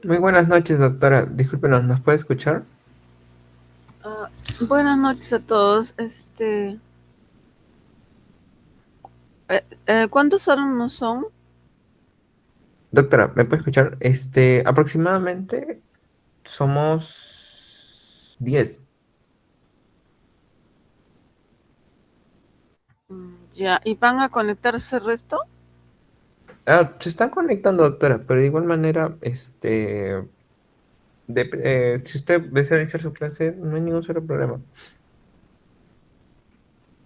Muy buenas noches, doctora. Discúlpenos, ¿nos puede escuchar? Ah, Buenas noches a todos. ¿Cuántos alumnos son? Doctora, ¿me puede escuchar? Aproximadamente somos 10. Ya, ¿y van a conectarse el resto? Se están conectando, doctora, pero de igual manera, si usted desea iniciar su clase, no hay ningún solo problema.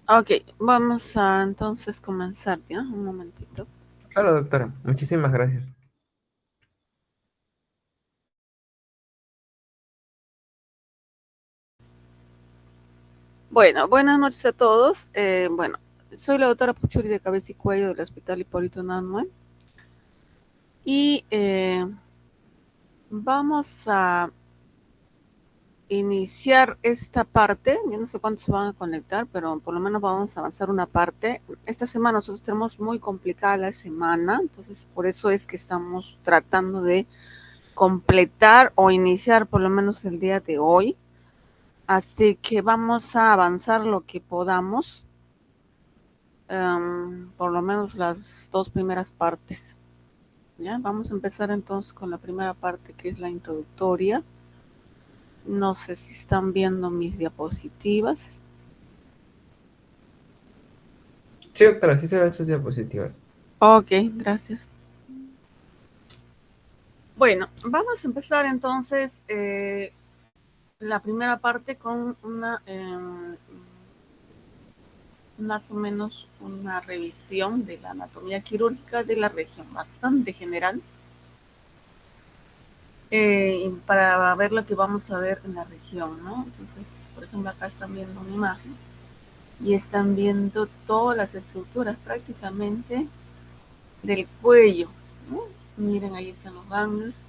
Ok, vamos a entonces comenzar, ¿ya? Un momentito. Claro, doctora, muchísimas gracias. Bueno, buenas noches a todos. Bueno, soy la doctora Puchuri de Cabeza y Cuello del Hospital Hipólito Unanue y vamos a iniciar esta parte. Yo no sé cuántos se van a conectar, pero por lo menos vamos a avanzar una parte. Esta semana nosotros tenemos muy complicada la semana, entonces por eso es que estamos tratando de completar o iniciar por lo menos el día de hoy. Así que vamos a avanzar lo que podamos, por lo menos las dos primeras partes. ¿Ya? Vamos a empezar entonces con la primera parte que es la introductoria. No sé si están viendo mis diapositivas. Sí, doctora, sí se ven sus diapositivas. Ok, gracias. Bueno, vamos a empezar entonces la primera parte con más o menos una revisión de la anatomía quirúrgica de la región, bastante general, para ver lo que vamos a ver en la región, ¿no? Entonces, por ejemplo, acá están viendo una imagen y están viendo todas las estructuras prácticamente del cuello, ¿no? Miren, ahí están los ganglios,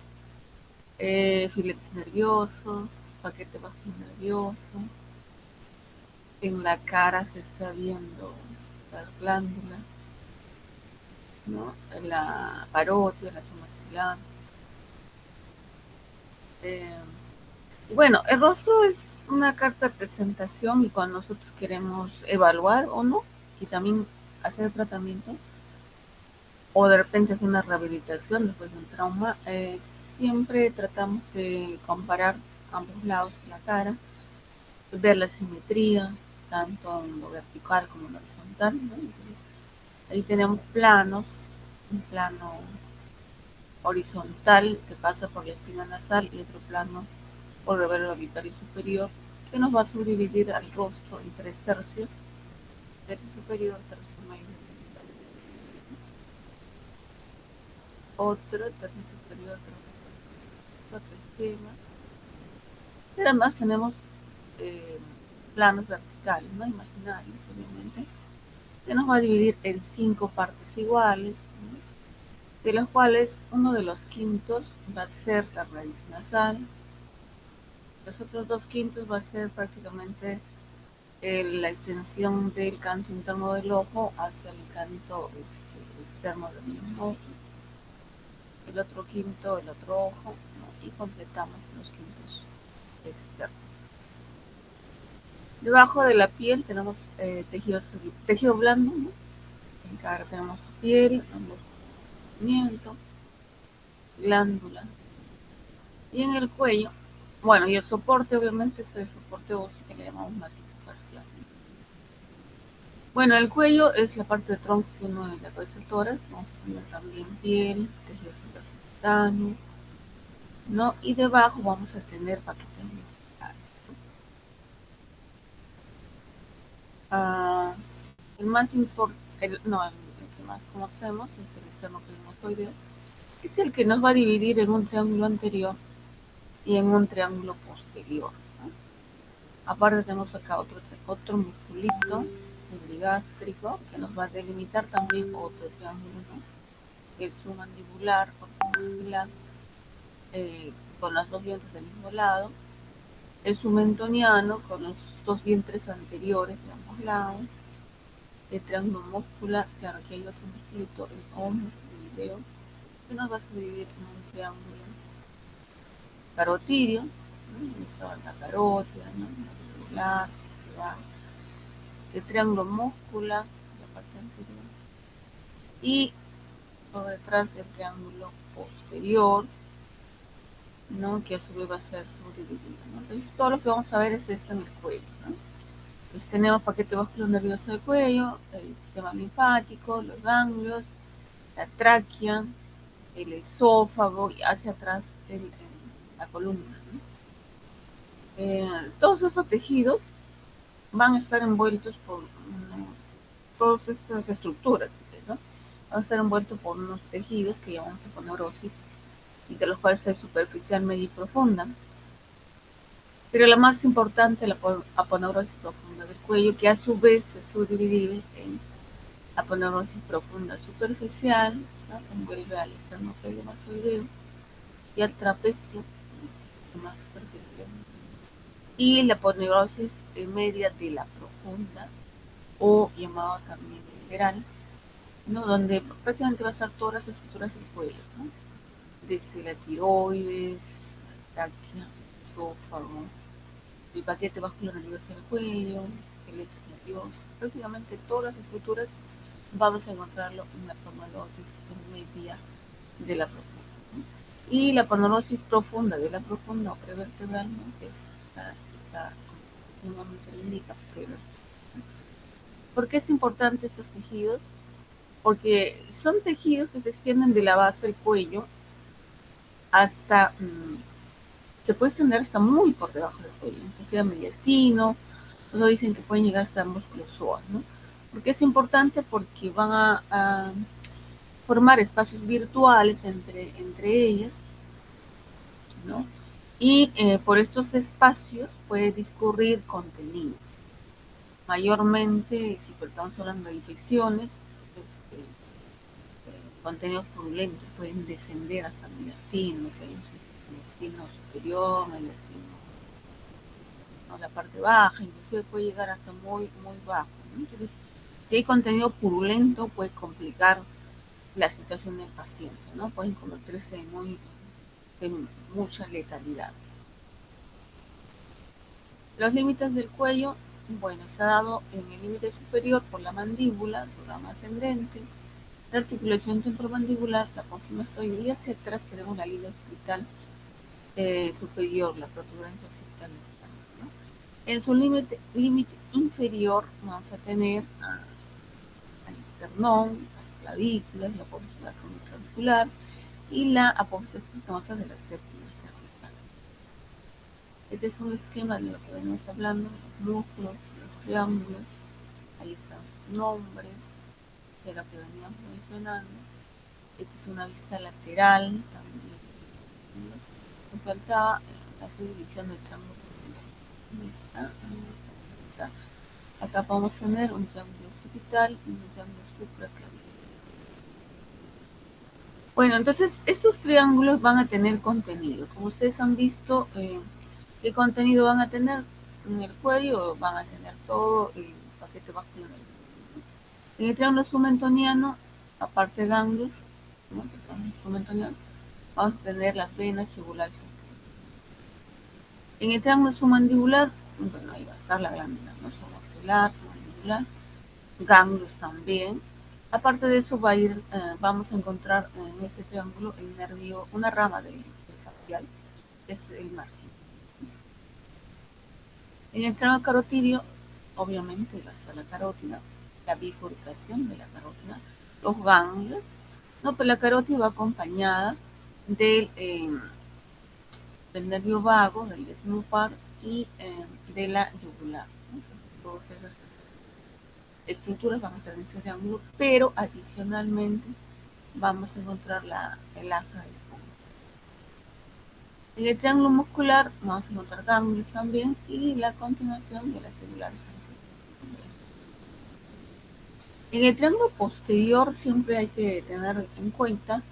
filetes nerviosos, paquete vasto nervioso. En la cara se está viendo las glándulas, ¿no? La parótida, la maxilar. Eh, y bueno, el rostro es una carta de presentación y cuando nosotros queremos evaluar o no, y también hacer tratamiento, o de repente hacer una rehabilitación después de un trauma, siempre tratamos de comparar ambos lados de la cara, ver la simetría, tanto en lo vertical como en lo horizontal, ¿no? Entonces, ahí tenemos planos, un plano horizontal que pasa por la espina nasal y otro plano por el revers orbital y superior que nos va a subdividir al rostro en tres tercios, tercio superior, tercio medio, otro tercio superior, otro izquierda. Y además tenemos eh, planos verticales, ¿no? Imaginarios, obviamente, que nos va a dividir en cinco partes iguales, ¿no? De las cuales uno de los quintos va a ser la raíz nasal, los otros dos quintos va a ser prácticamente la extensión del canto interno del ojo hacia el canto externo del mismo ojo, el otro quinto, el otro ojo, ¿no? Y completamos los quintos externos. Debajo de la piel tenemos tejido blando, ¿no? En cara tenemos piel, movimiento, glándula. Y en el cuello, bueno, y el soporte obviamente es el soporte óseo que le llamamos macizo facial. Bueno, el cuello es la parte de tronco que uno de las receptoras. Vamos a poner también piel, tejido subcutáneo, ¿no? Y debajo vamos a tener paquete muscular. Ah, el más importante, no, el que más conocemos es el esternocleidomastoideo, que es el que nos va a dividir en un triángulo anterior y en un triángulo posterior, ¿no? Aparte tenemos acá otro musculito, el digástrico, que nos va a delimitar también otro triángulo, ¿no? El submandibular, maxilar, con las dos dientes del mismo lado, el submentoniano con los dos vientres anteriores de ambos lados, el triángulo muscular, claro, aquí hay otro musculito, el hombro, el video, que nos va a subdividir en un triángulo, carotidio, ¿no? Estaba la carótida, ¿no? La yugular, el triángulo muscular, la parte anterior, y por detrás el triángulo posterior, ¿no? Que a su vez va a ser subdividido, ¿no? Entonces todo lo que vamos a ver es esto en el cuello, ¿no? Pues tenemos paquete vascular nervioso del cuello, el sistema linfático, los ganglios, la tráquea, el esófago y hacia atrás la columna, ¿no? Todos estos tejidos van a estar envueltos por todas estas estructuras, ¿no? Van a estar envueltos por unos tejidos que llamamos aponeurosis y de los cuales hay superficial, media y profunda. Pero la más importante, la aponeurosis profunda del cuello, que a su vez se subdivide en aponeurosis profunda superficial, ¿no? Que envuelve al esternocleidomastoideo y al trapecio, ¿no? Más superficial. Y la aponeurosis media de la profunda, o llamada también lateral, ¿no? Donde prácticamente va a estar todas las estructuras del cuello, ¿no? Desde la tiroides, la tráquea, el esófago, el paquete vascular nervioso del cuello, el eje nervioso, prácticamente todas las estructuras vamos a encontrarlo en la aponeurosis media de la profunda, ¿no? Y la aponeurosis profunda de la profunda o prevertebral, ¿no? Que está como normalmente lo indica, prevertebral. ¿Por qué es importante estos tejidos? Porque son tejidos que se extienden de la base del cuello hasta, se puede extender hasta muy por debajo del cuello, que sea mediastino, otros dicen que pueden llegar hasta músculos psoas, ¿no? ¿Por qué es importante? Porque van a formar espacios virtuales entre ellas, ¿no? Y por estos espacios puede discurrir contenido. Mayormente, si estamos hablando de infecciones, este, contenidos purulentos pueden descender hasta mediastino, si hay un mediastino superior, mediastino, ¿no? La parte baja, inclusive puede llegar hasta muy, muy bajo, ¿no? Entonces, si hay contenido purulento, puede complicar la situación del paciente, ¿no? Pueden convertirse en mucha letalidad. Los límites del cuello, bueno, se ha dado en el límite superior por la mandíbula, su rama ascendente, la articulación temporomandibular, la apófisis, y hacia atrás tenemos la línea occipital superior, la protuberancia occipital externa, ¿no? En su límite inferior vamos a tener al esternón, las clavículas, la apófisis clavicular y la apófisis espinosa de la séptima cervical. Este es un esquema de lo que venimos hablando, los músculos, los triángulos, ahí están sus nombres, de lo que veníamos mencionando. Esta es una vista lateral también. Me faltaba la subdivisión del triángulo. Está. Acá podemos tener un triángulo occipital y un triángulo supraclavicular. Bueno, entonces estos triángulos van a tener contenido. Como ustedes han visto, ¿qué contenido van a tener? En el cuello van a tener todo el paquete vascular. En el triángulo submentoniano, aparte de ganglios, ¿no? Que son submentonianos, vamos a tener las venas yugulares. En el triángulo submandibular, bueno, ahí va a estar la glándula, ¿no? Submaxilar, submandibular, ganglios también. Aparte de eso, vamos a encontrar en ese triángulo el nervio, una rama del facial, que es el margen. En el triángulo carotidio, obviamente, va a ser la carótida, la bifurcación de la carótida, los ganglios, no, pero la carótida va acompañada del nervio vago, del desnúpar y de la yugular, ¿no? Todas esas estructuras van a estar en ese triángulo, pero adicionalmente vamos a encontrar el asa del fondo. En el triángulo muscular vamos a encontrar ganglios también y la continuación de las celulares anteriores. En el triángulo posterior siempre hay que tener en cuenta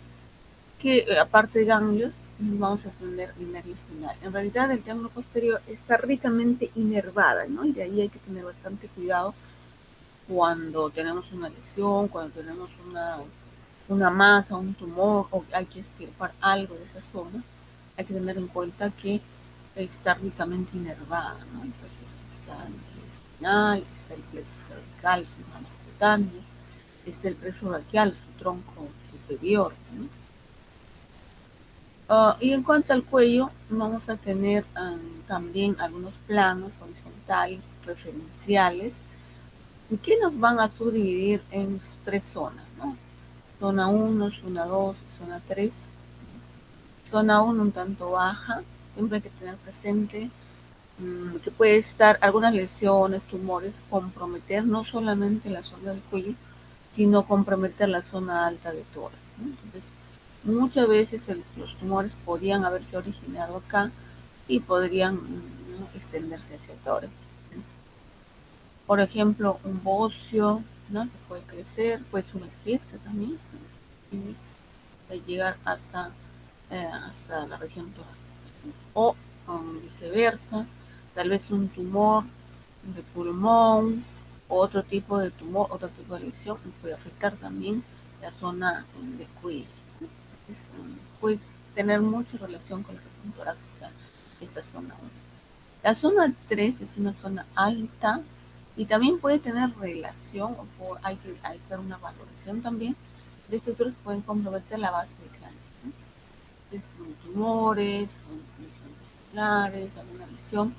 que aparte de ganglios vamos a tener el nervio espinal. En realidad el triángulo posterior está ricamente inervada, ¿no? Y de ahí hay que tener bastante cuidado cuando tenemos una lesión, cuando tenemos una masa, un tumor, o hay que extirpar algo de esa zona, hay que tener en cuenta que está ricamente inervada, ¿no? Entonces está el espinal, está el plexo cervical, sus manos cutáneas, está el plexo braquial, su tronco superior, ¿no? Y en cuanto al cuello, vamos a tener también algunos planos horizontales referenciales que nos van a subdividir en 3 zonas, ¿no? Zona 1, zona 2, zona 3. Zona 1 un tanto baja, siempre hay que tener presente que puede estar algunas lesiones, tumores, comprometer no solamente la zona del cuello, sino comprometer la zona alta de tórax, ¿no? Entonces, muchas veces los tumores podrían haberse originado acá y podrían, ¿no?, extenderse hacia el tórax. Por ejemplo, un bocio, ¿no?, que puede crecer, puede sumergirse también, ¿no?, y puede llegar hasta la región torácica. O viceversa, tal vez un tumor de pulmón, otro tipo de tumor, otro tipo de lesión, puede afectar también la zona de cuello. Es, pues tener mucha relación con la región torácica, esta zona 1. La zona 3 es una zona alta y también puede tener relación, o hay que hacer una valoración también de estructuras que pueden comprometer la base del cráneo, ¿no? Son tumores, son lesiones musculares, alguna lesión,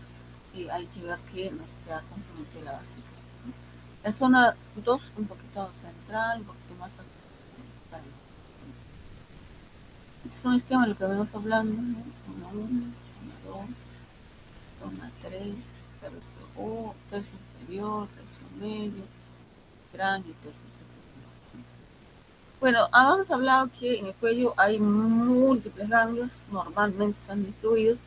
y hay que ver que no está comprometida la base del cráneo, ¿no? La zona 2, un poquito central, un poquito más central. Este es un esquema de lo que venimos hablando, ¿no? Zona 1, zona 2, zona 3, tercio inferior, tercio medio, cráneo y tercio superior. Bueno, habíamos hablado que en el cuello hay múltiples ganglios, normalmente están distribuidos,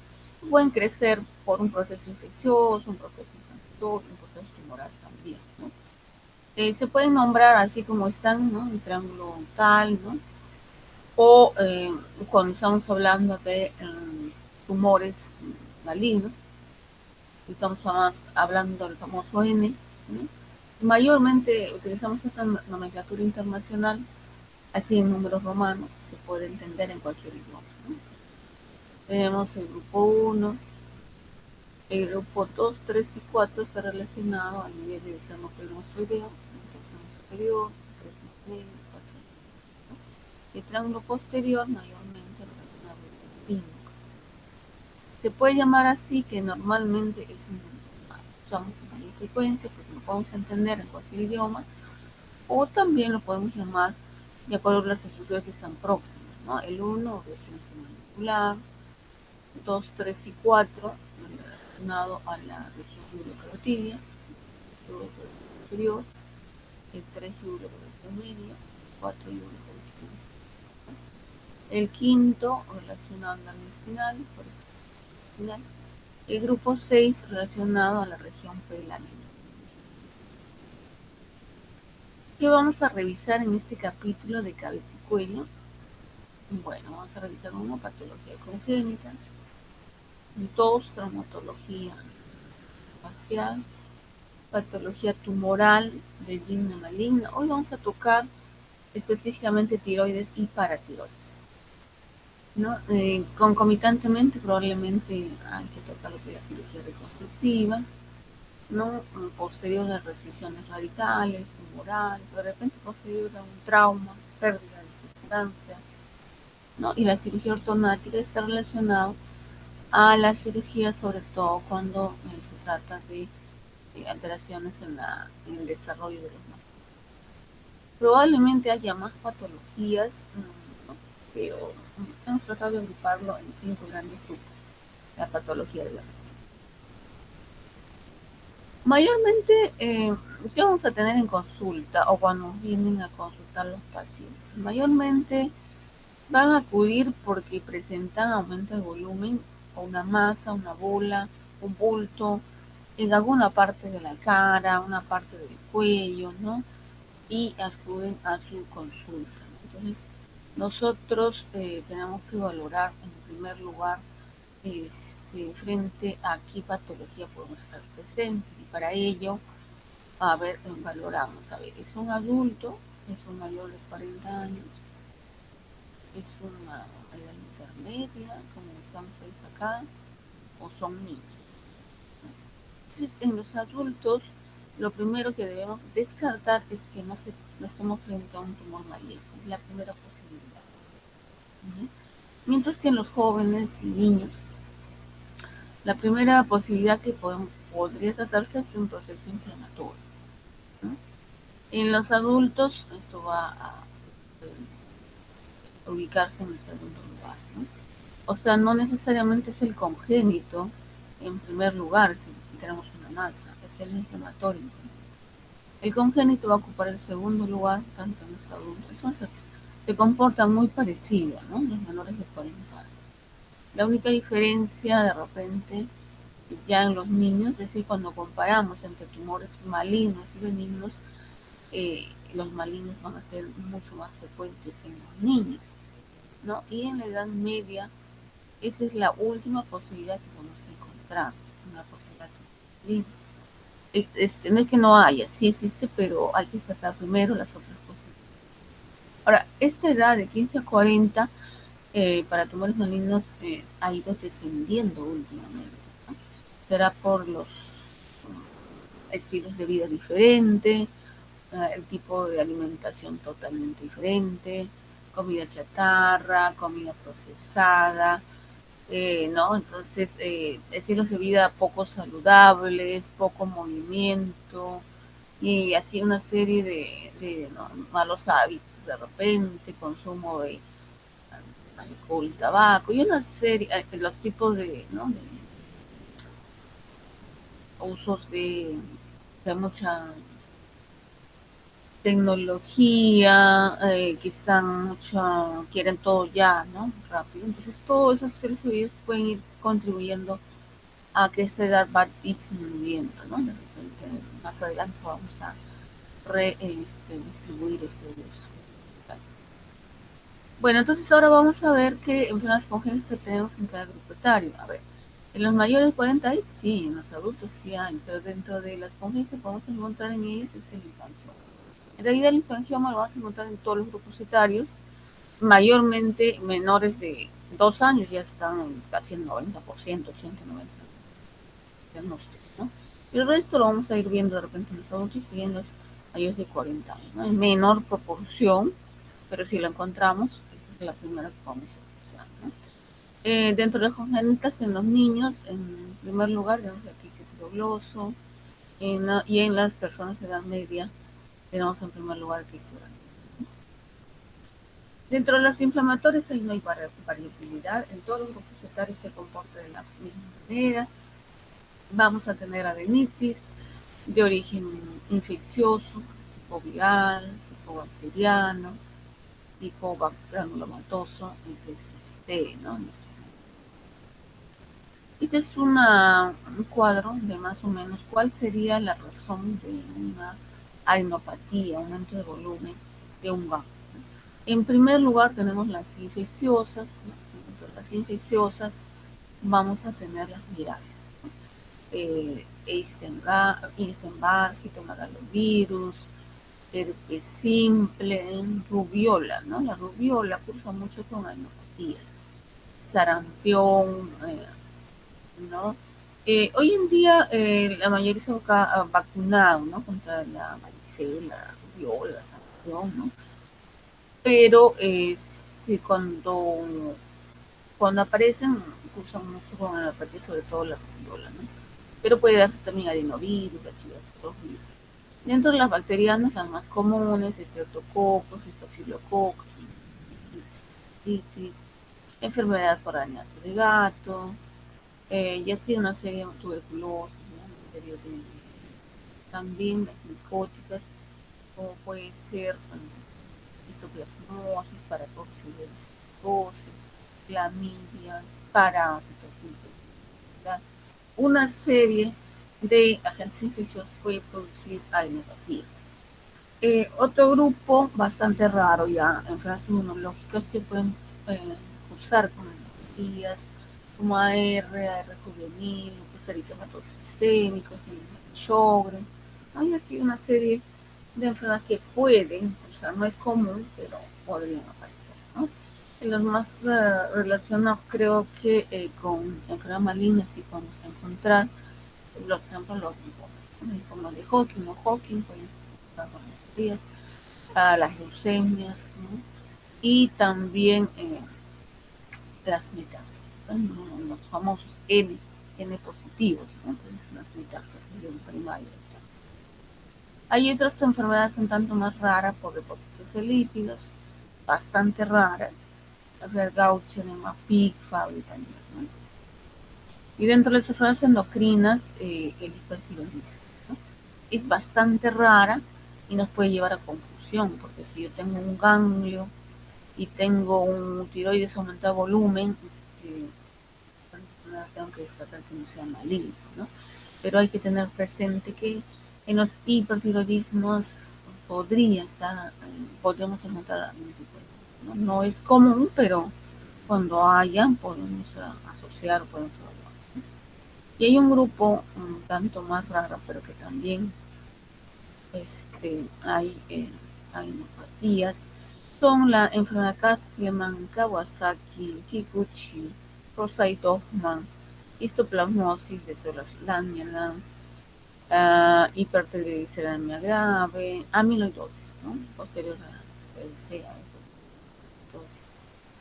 pueden crecer por un proceso infeccioso, un proceso inflamatorio, un proceso tumoral también, ¿no? Se pueden nombrar así como están, ¿no?, el triángulo tal, ¿no? O cuando estamos hablando de tumores malignos, estamos hablando del famoso N, ¿no? Mayormente utilizamos esta nomenclatura internacional, así en números romanos, que se puede entender en cualquier idioma, ¿no? Tenemos el grupo 1, el grupo 2, 3 y 4 está relacionado al nivel de desarmoclenozoideo, el superior, 3 medio, 4, ¿no? El triángulo posterior, mayormente relacionado al espino. Se puede llamar así, que normalmente usamos con mayor frecuencia porque lo podemos entender en cualquier idioma, o también lo podemos llamar de acuerdo a las estructuras que están próximas, ¿no? El 1, región muscular, 2, 3 y 4, relacionado a la región urocarotidia, superior, el 3 urocarotidia, 4 urocarotidia. El quinto, relacionado al nervio espinal, por eso espinal. El grupo 6, relacionado a la región pelágica. ¿Qué vamos a revisar en este capítulo de cabeza y cuello? Bueno, vamos a revisar una patología congénita, 2, traumatología facial, patología tumoral de linfa maligna. Hoy vamos a tocar específicamente tiroides y paratiroides, ¿no? Concomitantemente probablemente hay que tocar lo que es la cirugía reconstructiva, ¿no? Posterior a restricciones radicales, tumorales, de repente posterior a un trauma, pérdida de sustancia, ¿no? Y la cirugía ortognática está relacionada a la cirugía, sobre todo cuando se trata de alteraciones en el desarrollo de los músculos. Probablemente haya más patologías, ¿no?, pero hemos tratado de agruparlo en 5 grandes grupos, la patología de la retina. Mayormente, ¿qué vamos a tener en consulta o cuando vienen a consultar los pacientes? Mayormente van a acudir porque presentan aumento de volumen o una masa, una bola, un bulto en alguna parte de la cara, una parte del cuello, ¿no? Y acuden a su consulta. Entonces, nosotros tenemos que valorar en primer lugar frente a qué patología podemos estar presente, y para ello, a ver, valoramos, a ver, ¿es un adulto? ¿Es un mayor de 40 años? ¿Es una a edad intermedia, como están ustedes acá, o son niños. Entonces, en los adultos, lo primero que debemos descartar es que no estemos frente a un tumor maligno, es la primera posibilidad. Mientras que en los jóvenes y niños, la primera posibilidad que podría tratarse es un proceso inflamatorio, ¿no? En los adultos, esto va a ubicarse en el segundo lugar, ¿no? O sea, no necesariamente es el congénito en primer lugar si tenemos una masa, es el inflamatorio. El congénito va a ocupar el segundo lugar tanto en los adultos. Eso se comporta muy parecido, ¿no? Los menores de 40 años. La única diferencia de repente ya en los niños, es decir, cuando comparamos entre tumores malignos y benignos, los malignos van a ser mucho más frecuentes en los niños, ¿no? Y en la edad media, esa es la última posibilidad que vamos a encontrar, una posibilidad maligna. No es que no haya, sí existe, pero hay que tratar primero las otras posibilidades. Ahora, esta edad de 15 a 40 para tumores malignos ha ido descendiendo últimamente, ¿no? Será por los estilos de vida diferentes, el tipo de alimentación totalmente diferente, comida chatarra, comida procesada, ¿no? Entonces, estilos de vida poco saludables, poco movimiento, y así una serie de ¿no? malos hábitos, de repente, consumo de alcohol, tabaco, y una serie, los tipos de, ¿no? de usos de mucha tecnología, que están mucho, quieren todo ya, ¿no? Rápido. Entonces, todos esos seres vivos pueden ir contribuyendo a que esta edad va disminuyendo, ¿no? De repente, más adelante vamos a distribuir este virus. Bueno, entonces ahora vamos a ver qué enfermedades congénitas tenemos en cada grupo etario. A ver, en los mayores de 40 hay, sí, en los adultos sí hay, pero dentro de las congénitas que vamos a encontrar en ellos es el linfangioma. En realidad el linfangioma lo vamos a encontrar en todos los grupos etarios, mayormente menores de 2 años ya están en casi el 90%, 80-90%. Diagnóstico, ¿no? Y el resto lo vamos a ir viendo de repente en los adultos y en los mayores de 40 años, ¿no? En menor proporción, pero si lo encontramos, esa es la primera que vamos a usar, ¿no? Dentro de las congénitas en los niños, en primer lugar, tenemos el quistes gloso, y en las personas de edad media, tenemos en primer lugar el quiste oral. Dentro de las inflamatorias ahí no hay variabilidad, en todos los grupos etarios se comporta de la misma manera. Vamos a tener adenitis de origen infeccioso, tipo viral, tipo bacteriano, tipo granulomatoso, IPCT, ¿no? Este es un cuadro de más o menos cuál sería la razón de una adenopatía, aumento de volumen de un ganglio. En primer lugar tenemos las infecciosas, ¿no? Entre las infecciosas vamos a tener las virales, ¿no? Epstein-Barr, citomegalovirus, herpes simple, rubiola, ¿no? La rubiola cursa mucho con adenopatías, sarampión, ¿no? Hoy en día la mayoría se ha vacunado, ¿no? Contra la varicela, la rubiola, sarampión, ¿no? Pero cuando aparecen, cursan mucho con la apatía, sobre todo la rubiola, ¿no? Pero puede darse también adenovirus, bacillatosis. Dentro de las bacterianas, las más comunes, estreptococos, estafilococos, enfermedad por arañazo de gato, y así una serie de tuberculosis, ¿no? También las micóticas, como puede ser histoplasmosis, paratoxicrosis, clamidias, parásitos, una serie de agentes infecciosos puede producir adenopatía. Otro grupo bastante raro ya, enfermedades inmunológicas que pueden cursar con adenopatías, como AR juvenil, eritematosos sistémicos, Sjögren. Hay así una serie de enfermedades que pueden cursar, no es común, pero podrían aparecer, ¿no? Los más relacionados creo que con enfermedades malignas y podemos encontrar, por ejemplo, los linfomas de Hodgkin o Hodgkin, pueden encontrar las leucemias, ¿no? Y también las metástasis, ¿no? Los famosos N positivos, ¿no? Entonces las metástasis de un primario. Hay otras enfermedades un tanto más raras por depósitos de lípidos, bastante raras, la Gaucher, PIC, Fabry también, ¿no? Y dentro de las enfermedades endocrinas, el hipertiroidismo, ¿no? Es bastante rara y nos puede llevar a confusión, porque si yo tengo un ganglio y tengo un tiroides aumentado de volumen, tengo que descartar que no sea maligno, ¿no? Pero hay que tener presente que en los hipertiroidismos podemos encontrar algún tipo de, ¿no? No es común, pero cuando haya podemos asociar, podemos evaluar. Y hay un grupo un tanto más raro, pero que también hay neuropatías, son la enfermedad Castleman, Kawasaki, Kikuchi, Rosai-Hoffman, histoplasmosis de células Langerhans, hipertrigliceridemia grave, amiloidosis, ¿no? Posterior a PLC,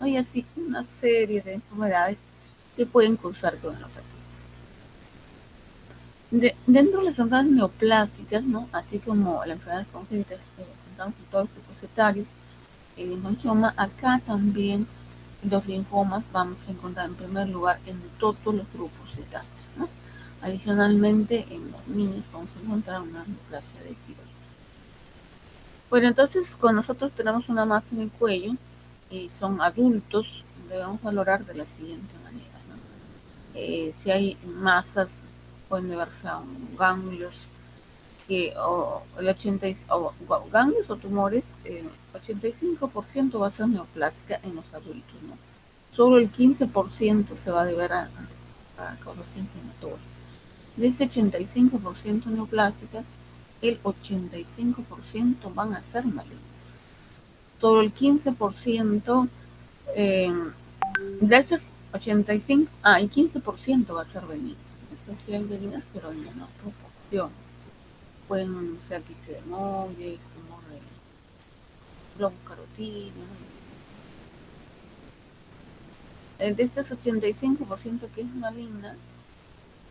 ¿no? Y así una serie de enfermedades que pueden causar coronavirus. Dentro de las enfermedades neoplásicas, ¿no? Así como las enfermedades congénitas que encontramos en todos los grupos etarios, el linfoma, acá también los linfomas vamos a encontrar en primer lugar en todos los grupos etarios, ¿no? Adicionalmente, en los niños vamos a encontrar una neoplasia de tiroides. Bueno, entonces, cuando nosotros tenemos una masa en el cuello y son adultos, debemos valorar de la siguiente manera, ¿no? Si hay masas, pueden deberse a ganglios, ganglios o tumores, 85% va a ser neoplásica en los adultos, ¿no? Solo el 15% se va a deber a causas inflamatorias. De ese 85% neoplásicas, el 85% van a ser malignas. Solo el 15%, de esos 85, el 15% va a ser benigna. Eso sí hay benignas, pero en menor proporción. Pueden ser quisquiomoides, tumor de globo carotídeo, ¿no? De estos 85% que es maligna,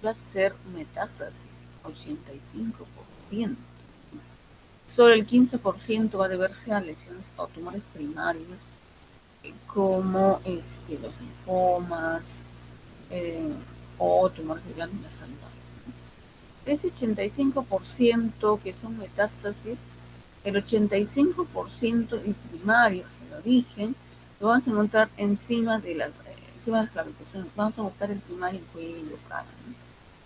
va a ser metástasis, 85%. Solo el 15% va a deberse a lesiones o tumores primarios, como los linfomas o tumores de glándulas salivales. Ese 85% que son metástasis, el 85% en primarios, el origen, lo vamos a encontrar encima de las clavículas. Vamos a buscar el primario en cuello, cara, ¿no?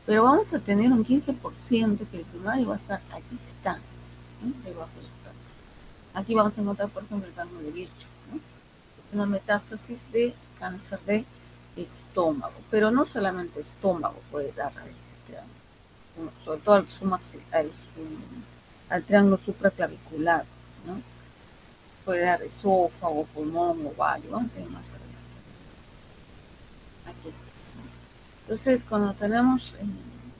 Pero vamos a tener un 15% que el primario va a estar a distancia, ¿no? Debajo del cráneo. Aquí vamos a encontrar, por ejemplo, el cáncer de Virchow, ¿no? Una metástasis de cáncer de estómago, pero no solamente estómago puede dar a este triángulo, sobre todo al triángulo supraclavicular, ¿no? Puede dar esófago, pulmón, ovario, vamos a ir más adelante. Aquí está. Entonces, cuando tenemos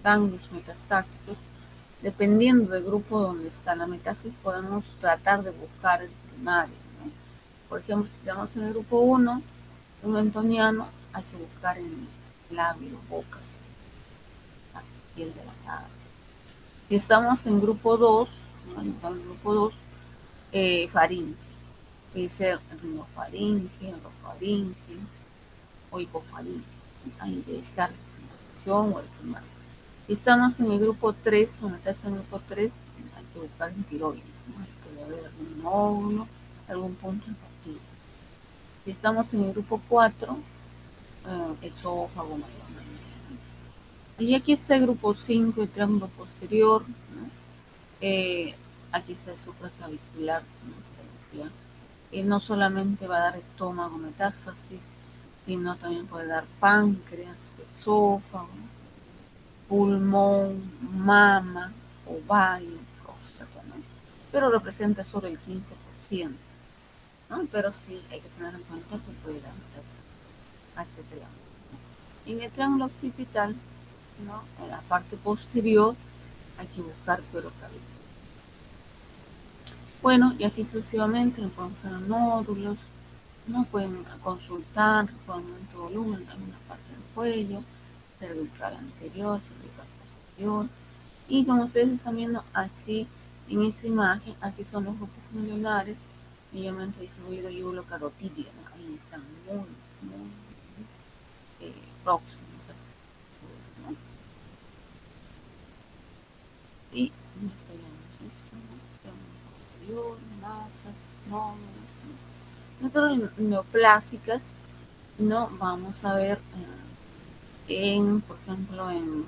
ganglios metastásicos, dependiendo del grupo donde está la metástasis, podemos tratar de buscar el primario, ¿no? Por ejemplo, si estamos en el grupo 1, un mentoniano, hay que buscar en labios, bocas, la piel de la cara. Si estamos en grupo 2, ¿no? En el grupo 2, faringe, puede ser rinofaringe, orofaringe o hipofaringe. Ahí debe estar la infección o el primario. Si estamos en el grupo 3, cuando estás en el grupo 3, hay que buscar en tiroides, ¿no? Hay que haber algún nódulo, algún punto infectivo. Si estamos en el grupo 4, esófago mayormente, ¿no? Y aquí está el grupo 5, el triángulo posterior, ¿no? Aquí está el supraclavicular, ¿no? No solamente va a dar estómago metástasis, sino también puede dar páncreas, esófago, pulmón, mama, ovario, próstata, ¿no? Pero representa solo el 15%. ¿no? Pero sí hay que tener en cuenta que puede dar a este triángulo. En el triángulo occipital, ¿no? En la parte posterior hay que buscar cuero cabelludo. Bueno, y así sucesivamente, nos podemos hacer nódulos, no pueden consultar, aumento de volumen, también la parte del cuello, cervical anterior, cervical posterior. Y como ustedes están viendo así en esa imagen, así son los grupos ganglionares, mayormente distribuido yulo carotidio, ¿no? Ahí están muy próximos a este, ¿no? Y esto ya no es esto, ¿no? Masas, nódulos, ¿no? Nosotros neoplásicas no vamos a ver por ejemplo, en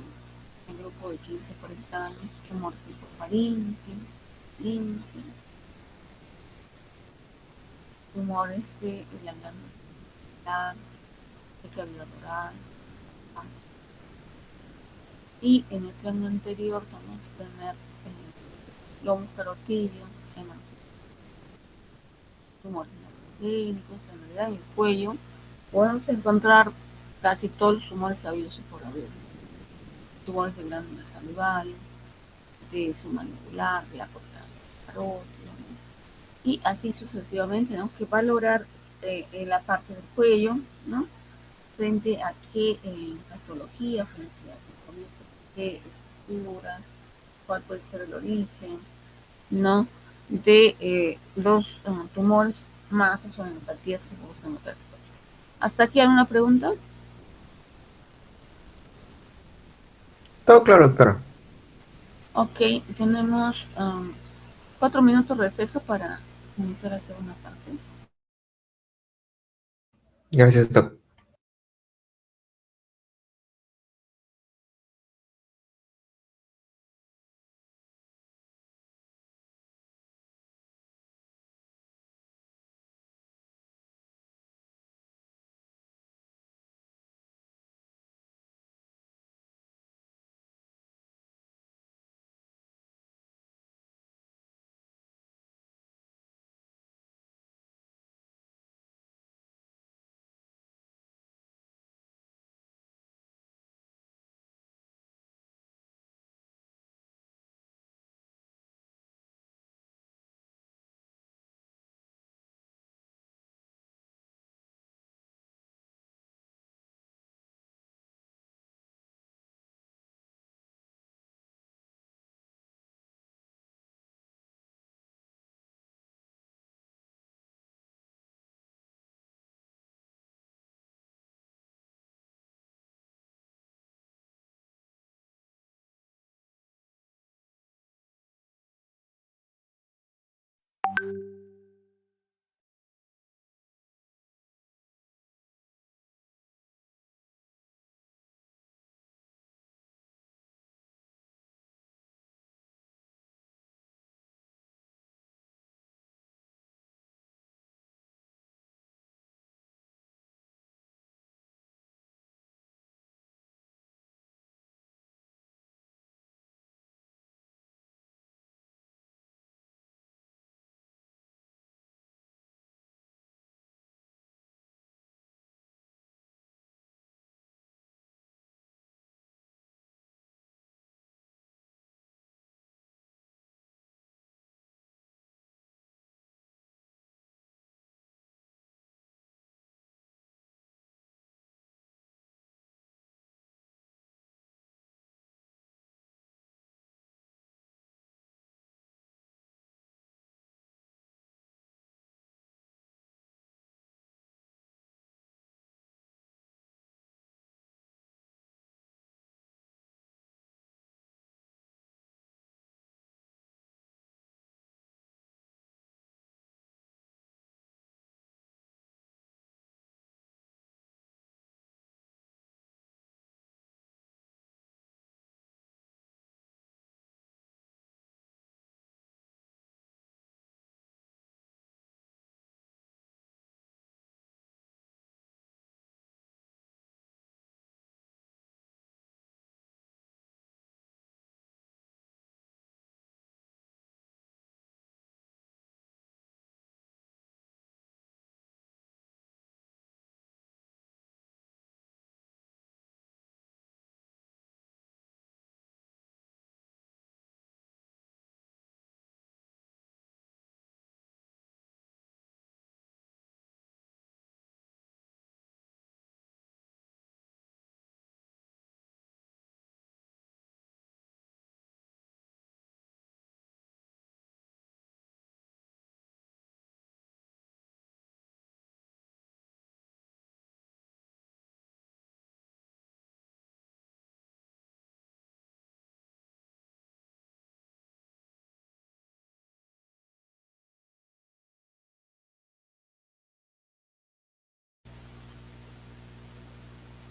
el grupo de 15 a 40 años, tumor tipo faringe, linfe, tumores de la glándula de cavidad oral. Y en el plano anterior vamos a tener lomo carotidio, tumores clínicos, en realidad en el cuello podemos encontrar casi todos los tumores habidos y por haber. Tumores de glándulas salivales, de su mandibular, de la corteza carótida, y así sucesivamente. Tenemos que valorar en la parte del cuello, ¿no? Frente a qué patología, frente a qué estructuras, cuál puede ser el origen, ¿no? De los tumores, masas o hematopatías que vamos a encontrar. ¿Hasta aquí alguna pregunta? Todo claro, doctora. Ok, tenemos 4 minutos de receso para iniciar la segunda parte. Gracias, doctor.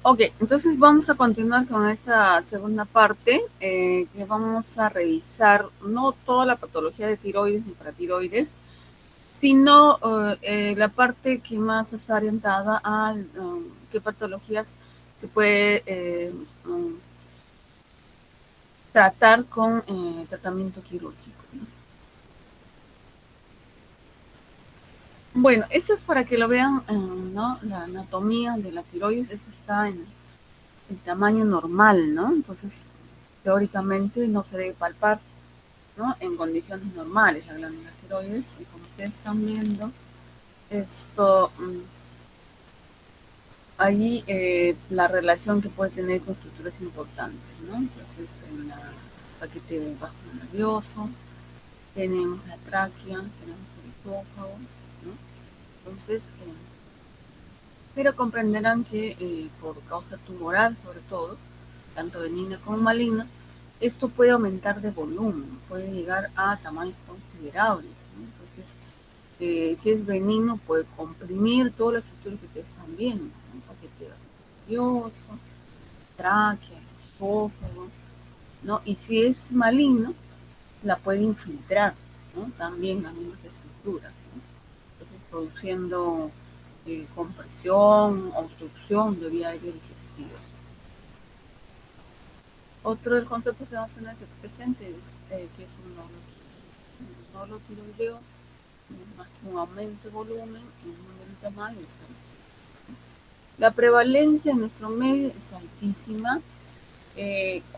Ok, entonces vamos a continuar con esta segunda parte, que vamos a revisar no toda la patología de tiroides ni paratiroides, sino la parte que más está orientada a qué patologías se puede tratar con tratamiento quirúrgico. Bueno, eso es para que lo vean, ¿no? La anatomía de la tiroides, eso está en el tamaño normal, ¿no? Entonces, teóricamente no se debe palpar, ¿no? En condiciones normales la glándula tiroides, y como ustedes están viendo, esto, ahí la relación que puede tener con estructuras importantes, ¿no? Entonces, en la paquete bajo nervioso, tenemos la tráquea, tenemos el esófago, ¿no? Entonces, pero comprenderán que por causa tumoral, sobre todo, tanto benigna como maligna, esto puede aumentar de volumen, puede llegar a tamaños considerables, ¿no? Entonces, si es benigno, puede comprimir todas las estructuras que ustedes están viendo, ¿no? Paquete nervioso, tráquea, esófago, ¿no? Y si es maligno, la puede infiltrar, ¿no? También las mismas estructuras, ¿no? Entonces, produciendo compresión, obstrucción de vía aérea digestiva. Otro del concepto que vamos a tener presente es que es un nódulo tiroideo, más que un aumento de volumen, en un número de tamaño. La prevalencia en nuestro medio es altísima.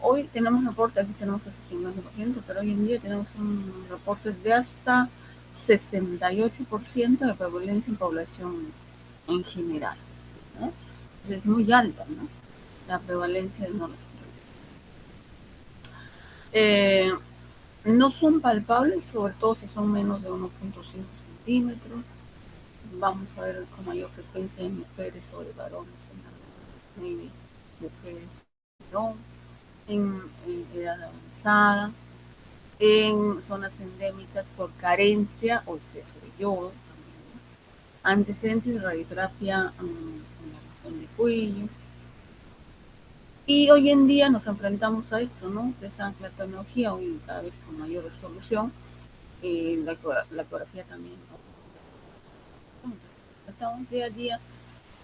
Hoy tenemos reportes, aquí tenemos hasta 50%, pero hoy en día tenemos un reporte de hasta 68% de prevalencia en población en general, ¿no? Entonces es muy alta, ¿no? La prevalencia de nódulos tiroideos. No son palpables, sobre todo si son menos de 1,5 centímetros. Vamos a ver con mayor frecuencia en mujeres sobre varones, en mujeres no, en edad avanzada, en zonas endémicas por carencia o exceso de yodo, antecedentes de radiografía en la región de cuello. Y hoy en día nos enfrentamos a eso, ¿no? Ustedes saben que la tecnología hoy cada vez con mayor resolución, la ecografía también, ¿no? Estamos día a día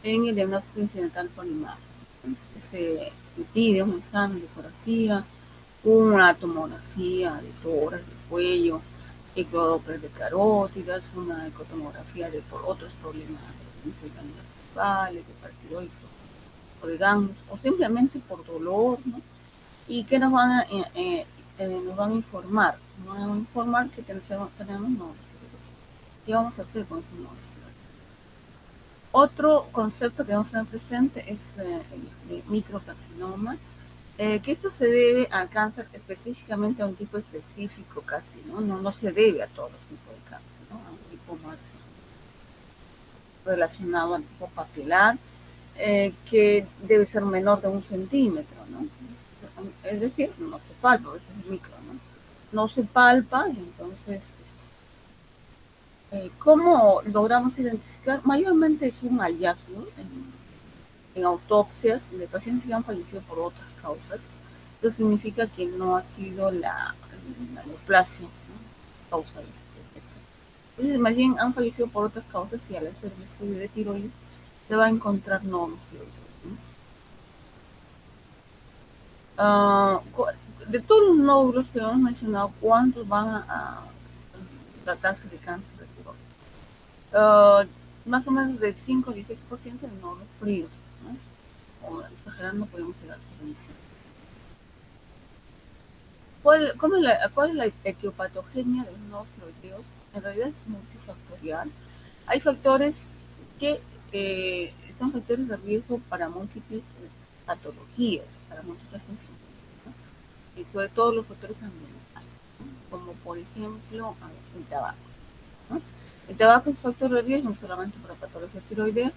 en el diagnóstico incidental por imagen. Entonces se pide un examen de ecografía, una tomografía de tórax, de cuello, eclodoppler de carótidas, una ecotomografía de por otros problemas de ganglios cefales, de paratiroides o de ganglios, o simplemente por dolor, ¿no? ¿Y qué nos van a informar? Nos van a informar que tenemos nódulos. ¿Qué vamos a hacer con esos nódulos? Otro concepto que vamos a tener presente es el microcarcinoma, que esto se debe al cáncer específicamente a un tipo específico casi, ¿no? No se debe a todos los tipos de cáncer, ¿no? A un tipo más relacionado al tipo papilar, que debe ser menor de 1 centímetro, ¿no? Es decir, no se palpa, eso es micro, ¿no? No se palpa, y entonces, ¿cómo logramos identificar? Mayormente es un hallazgo en autopsias de pacientes que han fallecido por otras causas. Eso significa que no ha sido la neoplasia, ¿no? Causa de eso. Entonces, más bien han fallecido por otras causas y al hacer el estudio de tiroides se va a encontrar nódulos tiroides, ¿no? De todos los nódulos que hemos mencionado, ¿cuántos van a tratarse de cáncer de tiroides? Más o menos del 5 al 16% de nódulos fríos, ¿no? O exagerando podemos llegar a ser 25. ¿Cuál es la etiopatogenia de los nódulos tiroideos? En realidad es multifactorial. Hay factores que son factores de riesgo para múltiples patologías, para múltiples enfermedades, ¿no? Y sobre todo los factores ambientales, ¿no? Como por ejemplo el tabaco, ¿no? El tabaco es factor de riesgo no solamente para patología tiroidea,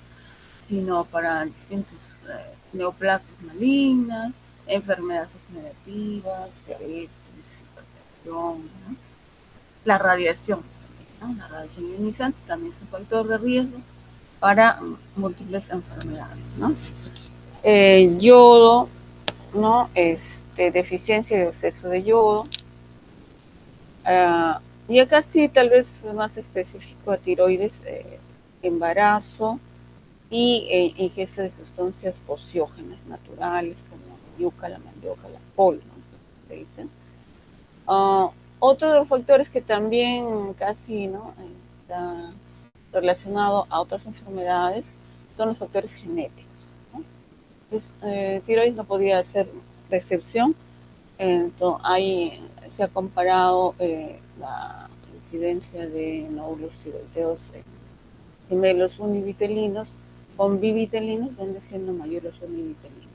sino para distintos neoplasias malignas, enfermedades degenerativas, diabetes, hipertensión, ¿no? La radiación, ¿no? La radiación ionizante también es un factor de riesgo para múltiples enfermedades, ¿no? Yodo, ¿no? Deficiencia de exceso de yodo. Y acá sí, tal vez más específico a tiroides, embarazo y ingesta de sustancias pociógenas naturales como yuca, la mandioca, la col, ¿no? Se dicen. Otro de los factores que también casi, ¿no?, está relacionado a otras enfermedades son los factores genéticos, ¿no? Pues, tiroides no podía ser de excepción. Entonces, ahí se ha comparado la incidencia de nódulos tiroideos gemelos univitelinos con bivitelinos, donde siendo mayores univitelinos,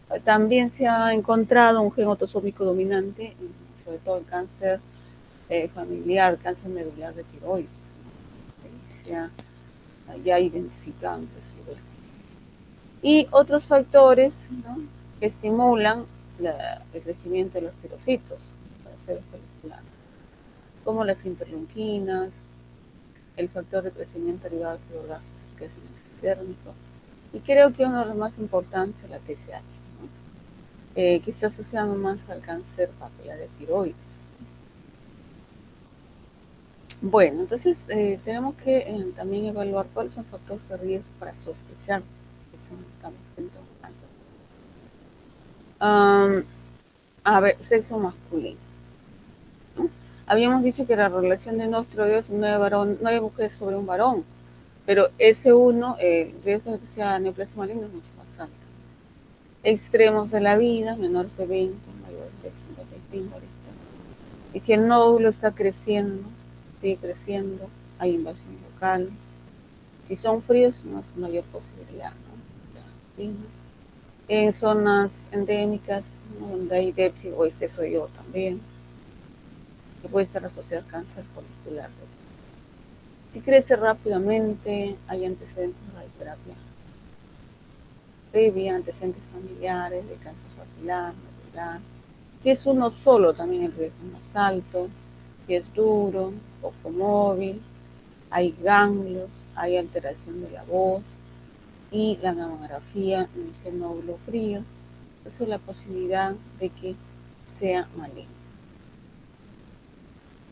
¿no? También se ha encontrado un gen autosómico dominante, sobre todo el cáncer familiar, cáncer medular de tiroides, ¿no? Se ha ya identificado inclusive. Y otros factores, ¿no?, que estimulan el crecimiento de los tirocitos para ser follicular, como las interleuquinas, el factor de crecimiento derivado de fibroblastos, el crecimiento térmico, y creo que uno de los más importantes es la TSH, ¿no?, que se asocia más al cáncer papilar de tiroides. Bueno, entonces tenemos que también evaluar cuáles son factores de riesgo para sospechar que estamos frente a un cáncer. A ver, sexo masculino, ¿no? Habíamos dicho que la relación de nuestro Dios 9 mujeres sobre un varón, pero ese uno, el riesgo de que sea neoplasia maligna es mucho más alto. Extremos de la vida, menores de 20, mayores de 55 ahorita. Y si el nódulo está creciendo, sigue creciendo, hay invasión local. Si son fríos, no es mayor posibilidad, ¿no? En zonas endémicas, ¿no?, donde hay déficit o exceso de yodo también, que puede estar asociado al cáncer folicular. Si crece rápidamente, hay antecedentes de radioterapia previa, antecedentes familiares de cáncer papilar, medular. Si es uno solo, también el riesgo es más alto. Si es duro, poco móvil, hay ganglios, hay alteración de la voz y la gamografía dice nódulo frío. Entonces la posibilidad de que sea maligno.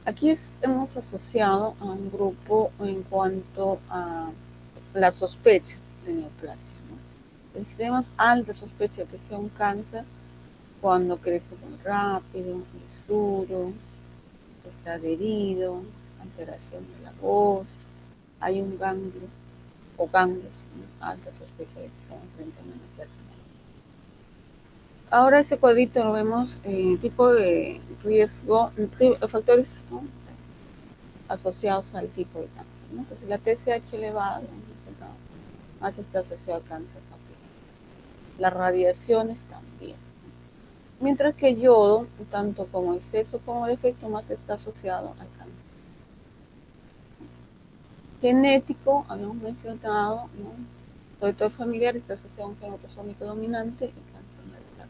Aquí hemos asociado a un grupo en cuanto a la sospecha de neoplasia, ¿no? Si tenemos alta sospecha de que sea un cáncer cuando crece muy rápido, es duro, está adherido, alteración de la voz, hay un ganglio o ganglios, ¿no?, alta sospecha de que estamos frente a una neoplasia. Ahora ese cuadrito lo vemos tipo de riesgo, factores, ¿no?, asociados al tipo de cáncer, ¿no? Entonces la TSH elevada, más está asociado al cáncer papilar. Las radiaciones también. Mientras que el yodo, tanto como exceso como defecto, más está asociado al cáncer. Genético, habíamos mencionado, ¿no?, sobre todo el familiar está asociado a un gen autosómico dominante y cáncer medular,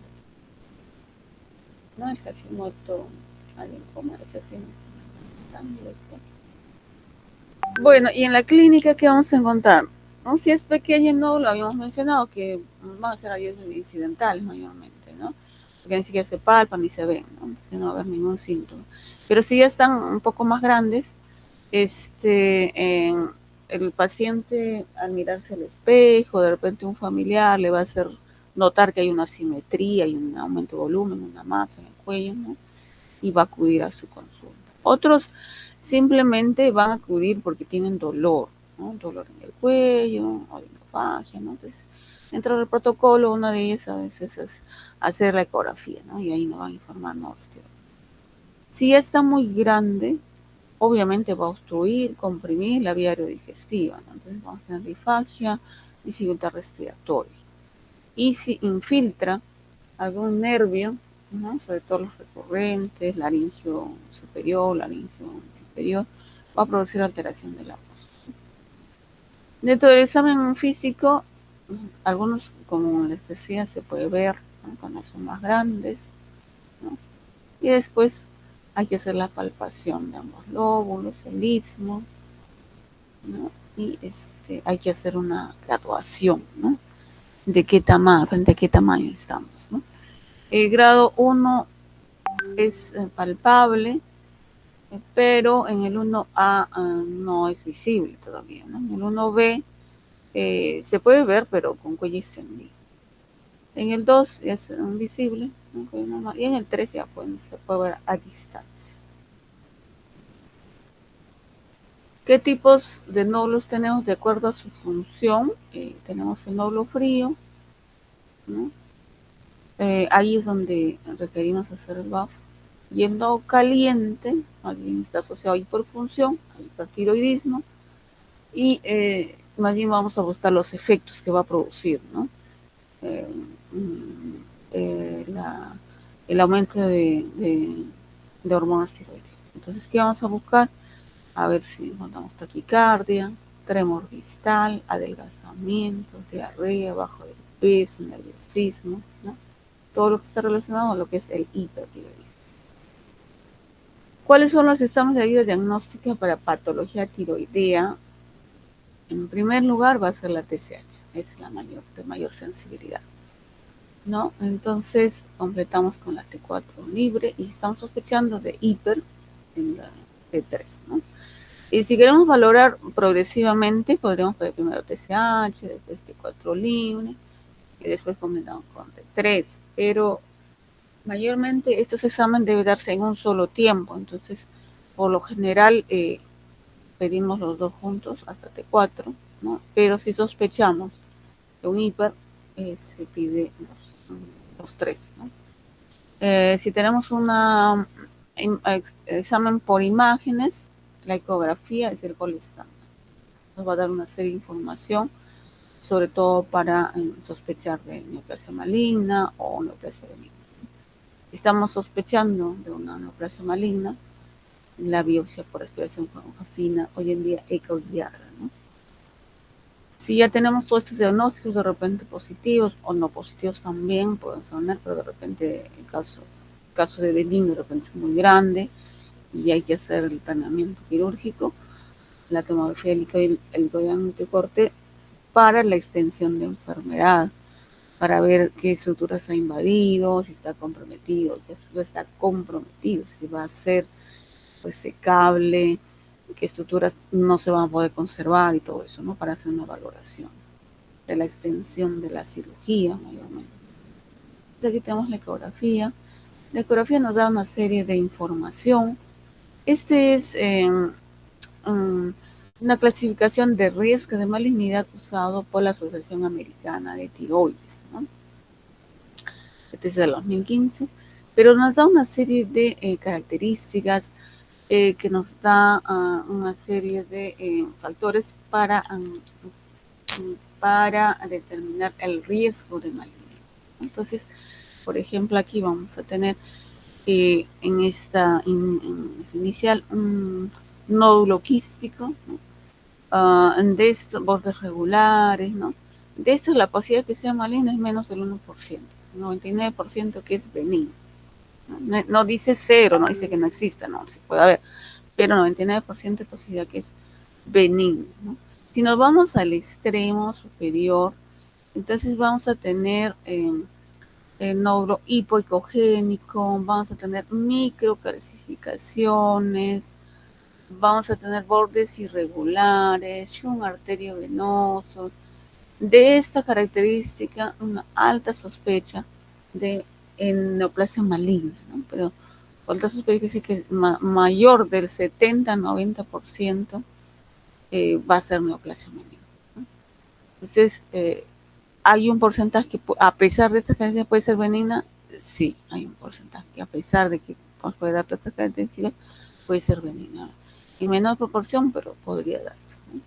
¿no? El Hashimoto, al linfoma, ese sí es tan directo. Bueno, y en la clínica, ¿qué vamos a encontrar? ¿No? Si es pequeño, no lo habíamos mencionado, que van a ser hallazgos incidentales mayormente, ¿no? Porque ni siquiera se palpan ni se ven, ¿no? Que no va a haber ningún síntoma. Pero si ya están un poco más grandes, el paciente al mirarse al espejo, de repente un familiar le va a hacer notar que hay una asimetría, hay un aumento de volumen, una masa en el cuello, ¿no?, y va a acudir a su consulta. Otros simplemente van a acudir porque tienen dolor, ¿no?, dolor en el cuello o linfofagia, ¿no? Entonces, dentro del protocolo, una de ellas a veces es hacer la ecografía, ¿no?, y ahí nos van a informar, ¿no?, si está muy grande, obviamente va a obstruir, comprimir la vía aerodigestiva, ¿no? Entonces vamos a tener disfagia, dificultad respiratoria. Y si infiltra algún nervio, ¿no?, sobre todo los recurrentes, laringio superior, laringio inferior, va a producir alteración de la voz. Dentro del examen físico, algunos, como les decía, se puede ver, ¿no?, cuando son más grandes, ¿no? Y después hay que hacer la palpación de ambos lóbulos, el istmo, ¿no? Y hay que hacer una graduación, ¿no? de qué tamaño, frente a qué tamaño estamos, ¿no? El grado 1 es palpable, pero en el 1A no es visible todavía, ¿no? En el 1B se puede ver, pero con cuello extendido. En el 2 es invisible, ¿no? Y en el 3 ya se puede ver a distancia. ¿Qué tipos de nódulos tenemos de acuerdo a su función? Tenemos el nódulo frío, ¿no? Ahí es donde requerimos hacer el BAF. Y el nódulo caliente, más bien está asociado a hiperfunción, al hipertiroidismo, y más bien vamos a buscar los efectos que va a producir, ¿no? El aumento de hormonas tiroideas. Entonces, ¿qué vamos a buscar? A ver si encontramos taquicardia, tremor distal, adelgazamiento, diarrea, bajo de peso, nerviosismo, ¿no? Todo lo que está relacionado a lo que es el hipertiroidismo. ¿Cuáles son los exámenes de ayuda diagnóstica para patología tiroidea? En primer lugar va a ser la TSH, es la de mayor sensibilidad, ¿no? Entonces completamos con la T4 libre y estamos sospechando de hiper en la T3, ¿no? Y si queremos valorar progresivamente, podríamos ver primero TSH, después T4 libre y después completamos con T3, pero mayormente estos exámenes deben darse en un solo tiempo, entonces por lo general pedimos los dos juntos hasta T4, ¿no? Pero si sospechamos de un hiper, se pide los tres, ¿no? Si tenemos un examen por imágenes, la ecografía es el gol estándar. Nos va a dar una serie de información, sobre todo para sospechar de neoplasia maligna o neoplasia benigna. Si estamos sospechando de una neoplasia maligna, la biopsia por aspiración con hoja fina, hoy en día ecoguiada, ¿no? Si ya tenemos todos estos diagnósticos de repente positivos o no positivos también pueden tener, pero de repente el caso de benigno de repente es muy grande y hay que hacer el planeamiento quirúrgico, la tomografía helicoidal corte para la extensión de enfermedad, para ver qué estructuras ha invadido, si está comprometido, qué estructura está comprometido, si va a ser resecable, qué estructuras no se van a poder conservar y todo eso, ¿no? Para hacer una valoración de la extensión de la cirugía mayormente. Aquí tenemos la ecografía. La ecografía nos da una serie de información. Este es una clasificación de riesgo de malignidad usado por la Asociación Americana de Tiroides, ¿no? Este es de 2015, pero nos da una serie de características que nos da una serie de factores para determinar el riesgo de malignidad. Entonces, por ejemplo, aquí vamos a tener en esta inicial un nódulo quístico, ¿no? De estos bordes regulares, ¿no? De estos la posibilidad de que sea maligno es menos del 1%, 99% que es benigno. No dice cero, no dice que no exista, no, se puede haber, pero 99% de posibilidad que es benigno, ¿no? Si nos vamos al extremo superior, entonces vamos a tener el nódulo hipoicogénico, vamos a tener microcalcificaciones, vamos a tener bordes irregulares, shunt arteriovenoso. De esta característica, una alta sospecha de neoplasia maligna, ¿no? Pero alta sospecha quiere decir que mayor del 70-90% va a ser neoplasia maligna, ¿no? Entonces, hay un porcentaje que, a pesar de esta característica, puede ser benigna. Sí, hay un porcentaje que, a pesar de que puede dar todas estas características, puede ser benigna. En menor proporción, pero podría darse, ¿no?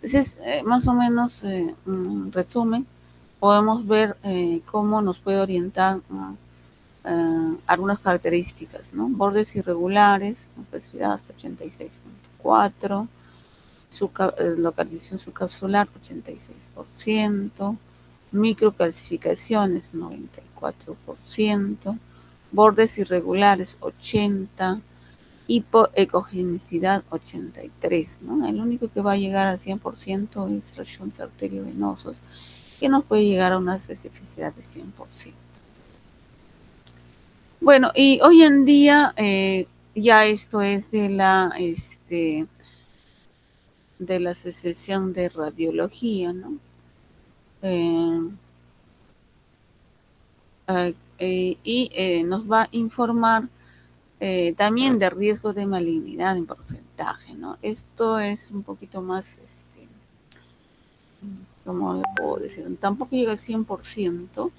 Entonces, más o menos, en resumen, podemos ver cómo nos puede orientar algunas características, ¿no? Bordes irregulares, especificidad hasta 86.4, localización subcapsular 86%, microcalcificaciones 94%, bordes irregulares 80%, hipoecogenicidad 83%, ¿no? El único que va a llegar al 100% es los shunts arteriovenosos, que nos puede llegar a una especificidad de 100%. Bueno, y hoy en día ya esto es de la Asociación de Radiología, ¿no? Eh, nos va a informar también de riesgo de malignidad en porcentaje, ¿no? Esto es un poquito más, ¿cómo le puedo decir? Tampoco llega al 100%,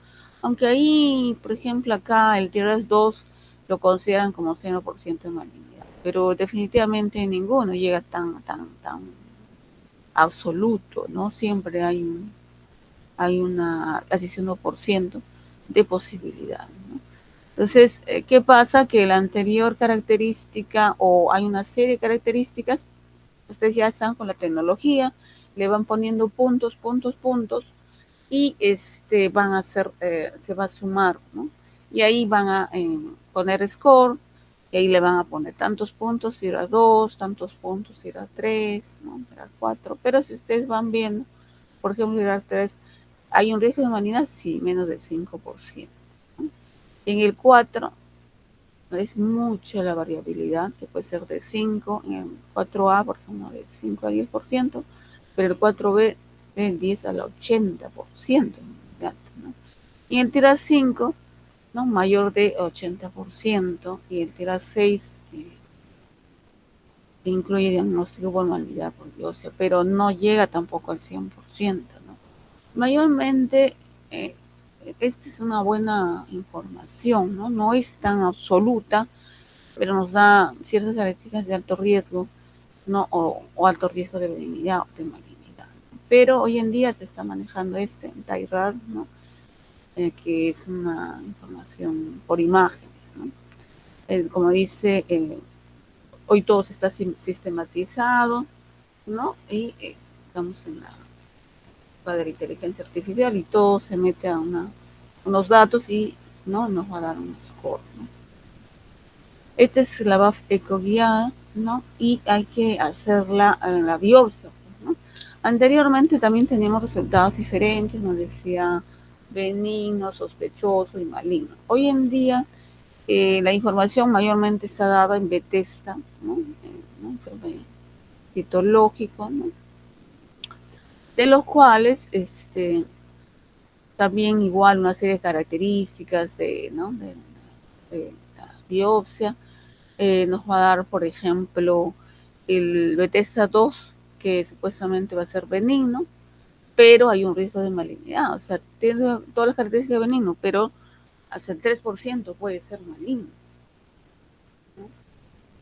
aunque ahí, por ejemplo, acá el TIRAS 2 lo consideran como 0% de malignidad, pero definitivamente ninguno llega tan absoluto, ¿no? Siempre hay una, casi 1% de posibilidad, ¿no? Entonces, ¿qué pasa? Que la anterior característica o hay una serie de características, ustedes ya están con la tecnología, le van poniendo puntos, puntos, puntos y van a hacer, se va a sumar, ¿no? Y ahí van a poner score y ahí le van a poner tantos puntos si era 2, tantos puntos si era 3, ¿no? Era 4, pero si ustedes van viendo, por ejemplo, si era 3, ¿hay un riesgo de humanidad? Sí, menos del 5%. ¿No? En el 4 es mucha la variabilidad, que puede ser de 5, en el 4A, por ejemplo, de 5 a 10%, pero el 4B de 10 al 80%. ¿No? Y el TIRAS 5, ¿no? Mayor de 80%, y el TIRAS 6 incluye diagnóstico por malignidad poliósea, pero no llega tampoco al 100%, ¿no? Mayormente, eh, esta es una buena información, ¿no? No es tan absoluta, pero nos da ciertas características de alto riesgo, ¿no? O alto riesgo de benignidad o de malignidad. Pero hoy en día se está manejando en TIRAD, ¿no? Que es una información por imágenes, ¿no? Como dice, hoy todo está sistematizado, ¿no? Y estamos en la de la inteligencia artificial y todo se mete a unos datos y no nos va a dar un score, ¿no? Esta es la BAF ecoguiada, ¿no? Y hay que hacerla en la biopsia, ¿no? Anteriormente también teníamos resultados diferentes, nos decía benigno, sospechoso y maligno. Hoy en día la información mayormente está dada en Bethesda, ¿no? ¿No? Citológico, ¿no? De los cuales también igual una serie de características ¿no? de la biopsia nos va a dar, por ejemplo, el Bethesda 2, que supuestamente va a ser benigno, pero hay un riesgo de malignidad, o sea, tiene todas las características de benigno, pero hasta el 3% puede ser maligno, ¿no?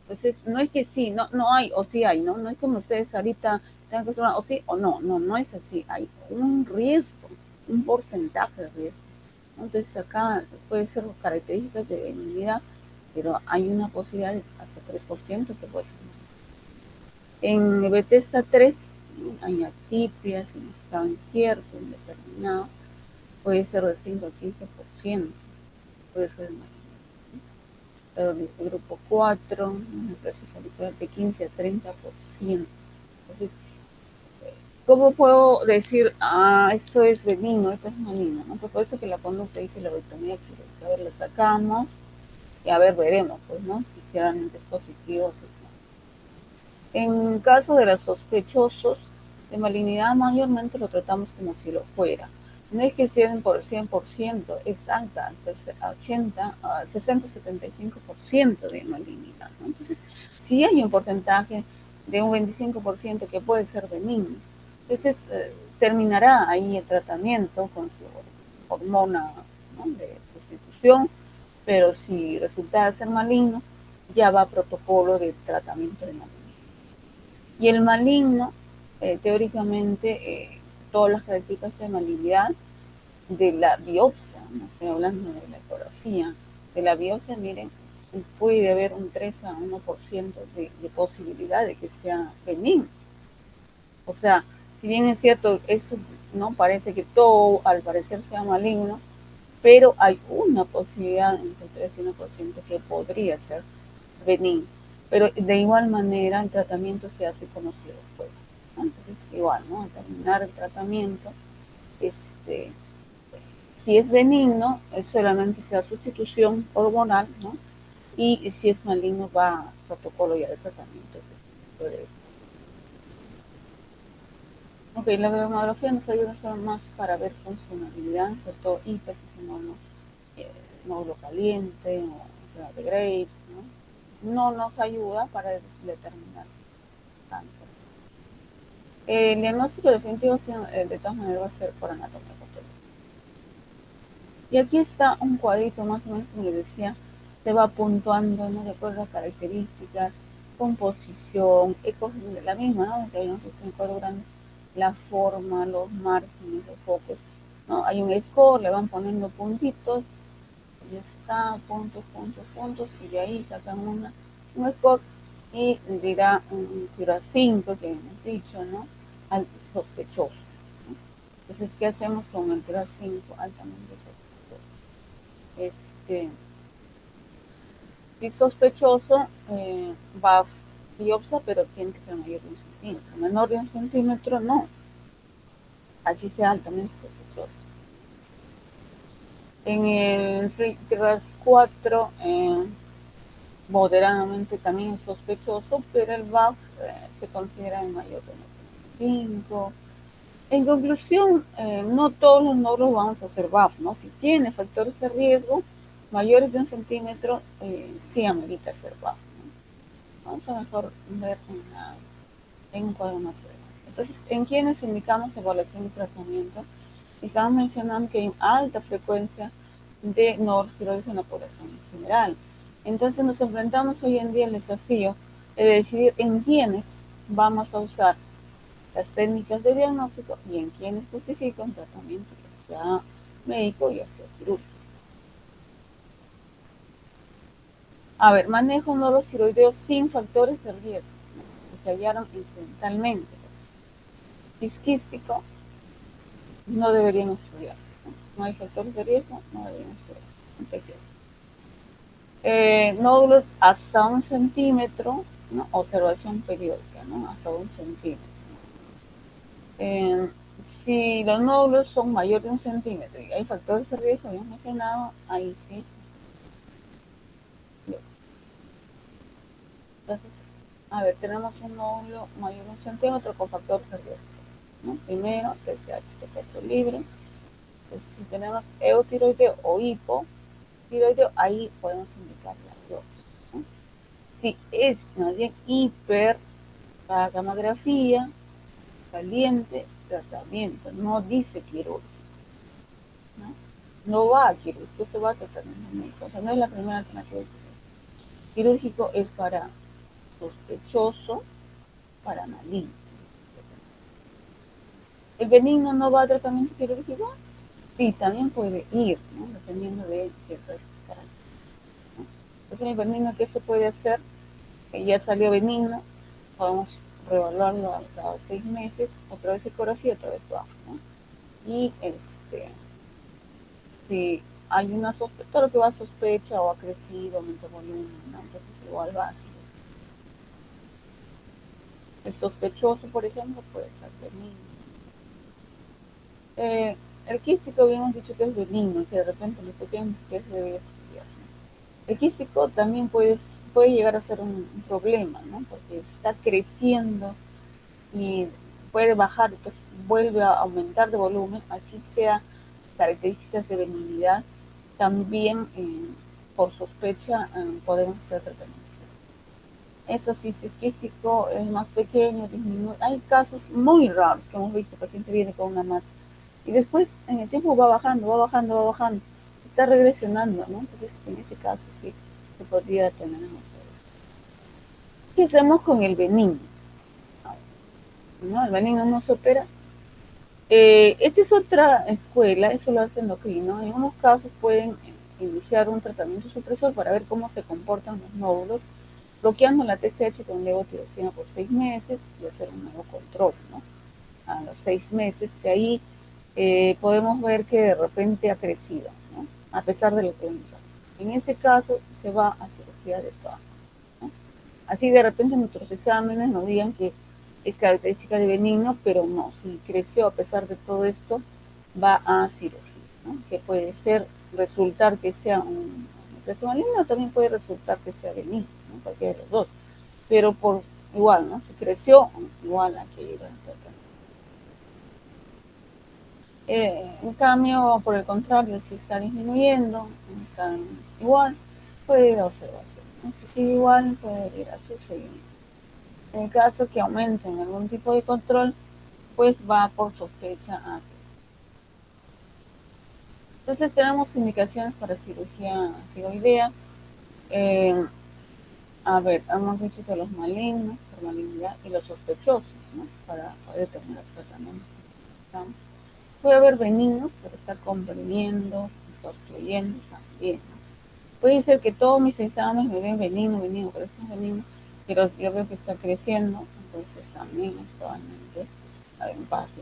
Entonces, no es que sí, no hay, o sí hay, ¿no? No es como ustedes ahorita tengan que tomar, o sí o no es así, hay un riesgo, un porcentaje de riesgo, ¿no? Entonces, acá puede ser características de benignidad, pero hay una posibilidad de hasta 3% que puede ser maligno. En Bethesda 3 hay atipias, significado incierto, indeterminado, puede ser de 5 a 15%, puede ser más. Pero en el grupo 4, una clasificación de 15 a 30%. Entonces, ¿cómo puedo decir, esto es benigno, esto es maligno? ¿No? Pues por eso que la conducta dice la lobotomía quirúrgica. A ver, la sacamos y a ver, veremos, pues, ¿no? Si realmente es positivo o si no. En caso de los sospechosos de malignidad, mayormente lo tratamos como si lo fuera. No es que sea por 100%, es alta, hasta 80, 60-75% de malignidad, ¿no? Entonces, sí hay un porcentaje de un 25% que puede ser benigno. Entonces, terminará ahí el tratamiento con su hormona, ¿no? De sustitución, pero si resulta ser maligno, ya va a protocolo de tratamiento de malignidad. Y el maligno, teóricamente, todas las características de malignidad de la biopsia, no estoy hablando de la ecografía, de la biopsia, miren, puede haber un 3 a 1% de posibilidad de que sea benigno. O sea, si bien es cierto, eso no parece que todo al parecer sea maligno, pero hay una posibilidad entre 3 y 1% que podría ser benigno. Pero de igual manera el tratamiento se hace como si lo fuera, ¿no? Entonces igual, ¿no? Al terminar el tratamiento Si es benigno, solamente sea sustitución hormonal, ¿no? Y si es maligno, va a protocolo ya de tratamiento específico. Ok, la dermatología nos ayuda solo más para ver funcionalidad, sobre todo hipersensibilidad, nódulo caliente o enfermedad de Graves, ¿no? No nos ayuda para determinar cáncer. El diagnóstico definitivo de todas maneras va a ser por anatomía patológica. Y aquí está un cuadrito más o menos, como les decía, se va puntuando, ¿no? De acuerdo a características, composición, la misma, ¿no? Que habíamos visto en el cuadro grande, la forma, los márgenes, los focos, ¿no? Hay un score, le van poniendo puntitos, ya está, puntos, puntos, puntos, y de ahí sacan un score y dirá un 0 a 5, que hemos dicho, ¿no? Al sospechoso, ¿no? Entonces, ¿qué hacemos con el 0 a 5 altamente sospechoso? Si sospechoso, va a biopsia, pero tiene que ser mayor de 1 centímetro. Menor de 1 centímetro, no. Así sea altamente sospechoso. En el RAS 4, moderadamente también es sospechoso, pero el BAF se considera en mayor de 1,5. En conclusión, no todos los nódulos vamos a hacer BAF, ¿no? Si tiene factores de riesgo mayores de 1 centímetro, sí amerita hacer BAF, ¿no? Vamos a mejor ver en un cuadro más severo. Entonces, ¿en quiénes indicamos evaluación y tratamiento? Estamos mencionando que hay alta frecuencia de noradiotiroides en la población en general. Entonces nos enfrentamos hoy en día al desafío de decidir en quiénes vamos a usar las técnicas de diagnóstico y en quiénes justifican tratamiento, ya sea médico, ya sea quirúrgico. A ver, manejo nódulos tiroideos sin factores de riesgo, ¿no? Que se hallaron incidentalmente. Disquístico, no deberían estudiarse, ¿no? No hay factores de riesgo, no deberían estudiarse. Nódulos hasta 1 centímetro, ¿no? Observación periódica, ¿no? Hasta 1 centímetro. Si los nódulos son mayores de 1 centímetro y hay factores de riesgo, habíamos mencionado, ahí sí. Entonces, a ver, tenemos un nódulo mayor de 1 centímetro con factores de riesgo, ¿no? Primero, TSH de pecho libre. Entonces, si tenemos eutiroideo o hipotiroideo, ahí podemos indicar la biopsia, ¿no? Si es más bien hiper, la gamografía, caliente, tratamiento, no dice quirúrgico, ¿no? No va a quirúrgico, se va a tratamiento médico, o sea, no es la primera alternativa de quirúrgico. Quirúrgico es para sospechoso, para maligno. ¿El benigno no va a tratamiento quirúrgico? Sí, también puede ir, ¿no? Dependiendo de ciertas características, ¿no? Entonces, el benigno, ¿qué se puede hacer? Que ya salió benigno, podemos reevaluarlo a cada 6 meses, otra vez ecografía, otra vez bajo, ¿no? Y si hay una sospecha, todo lo que va a sospecha o ha crecido, aumenta el volumen, ¿no? Entonces igual va así. El sospechoso, por ejemplo, puede ser benigno. El quístico habíamos dicho que es benigno, que de repente lo pequeño que se debe estudiar, ¿no? El quístico también puede llegar a ser un problema, ¿no? Porque está creciendo y puede bajar, entonces vuelve a aumentar de volumen, así sea características de benignidad, también por sospecha podemos hacer tratamiento. Eso sí, si es quístico es más pequeño, disminuye. Hay casos muy raros que hemos visto, el paciente viene con una masa y después en el tiempo va bajando, va bajando, va bajando, está regresionando, ¿no? Entonces en ese caso sí se podría tener en observación. ¿Qué hacemos con el benigno? ¿No? El benigno no se opera. Esta es otra escuela, eso lo hace endocrino. En unos casos pueden iniciar un tratamiento supresor para ver cómo se comportan los nódulos, bloqueando la TSH con levotiroxina por 6 meses y hacer un nuevo control, ¿no? A los 6 meses, que ahí podemos ver que de repente ha crecido, ¿no? A pesar de lo que vemos. En ese caso se va a cirugía de todas, ¿no? Así de repente nuestros exámenes nos digan que es característica de benigno, pero no, si creció a pesar de todo esto, va a cirugía, ¿no? Que puede ser, resultar que sea una depresión maligna, o también puede resultar que sea benigna, ¿no? Cualquiera de los dos. Pero por igual, ¿no? Si creció, igual hay que ir a tratar. En cambio, por el contrario, si está disminuyendo, están igual, puede ir a observación, ¿no? Si sigue igual, puede ir a su seguimiento. En el caso que aumenten algún tipo de control, pues va por sospecha hacia. Entonces tenemos indicaciones para cirugía tiroidea. Eh, a ver, hemos dicho que los malignos, por malignidad, y los sospechosos, ¿no? Para poder determinar exactamente. Puede haber benignos, pero está comprimiendo, está obstruyendo también, ¿no? Puede ser que todos mis exámenes me den benigno, pero esto es benigno, pero yo veo que está creciendo, entonces también es probablemente un pase.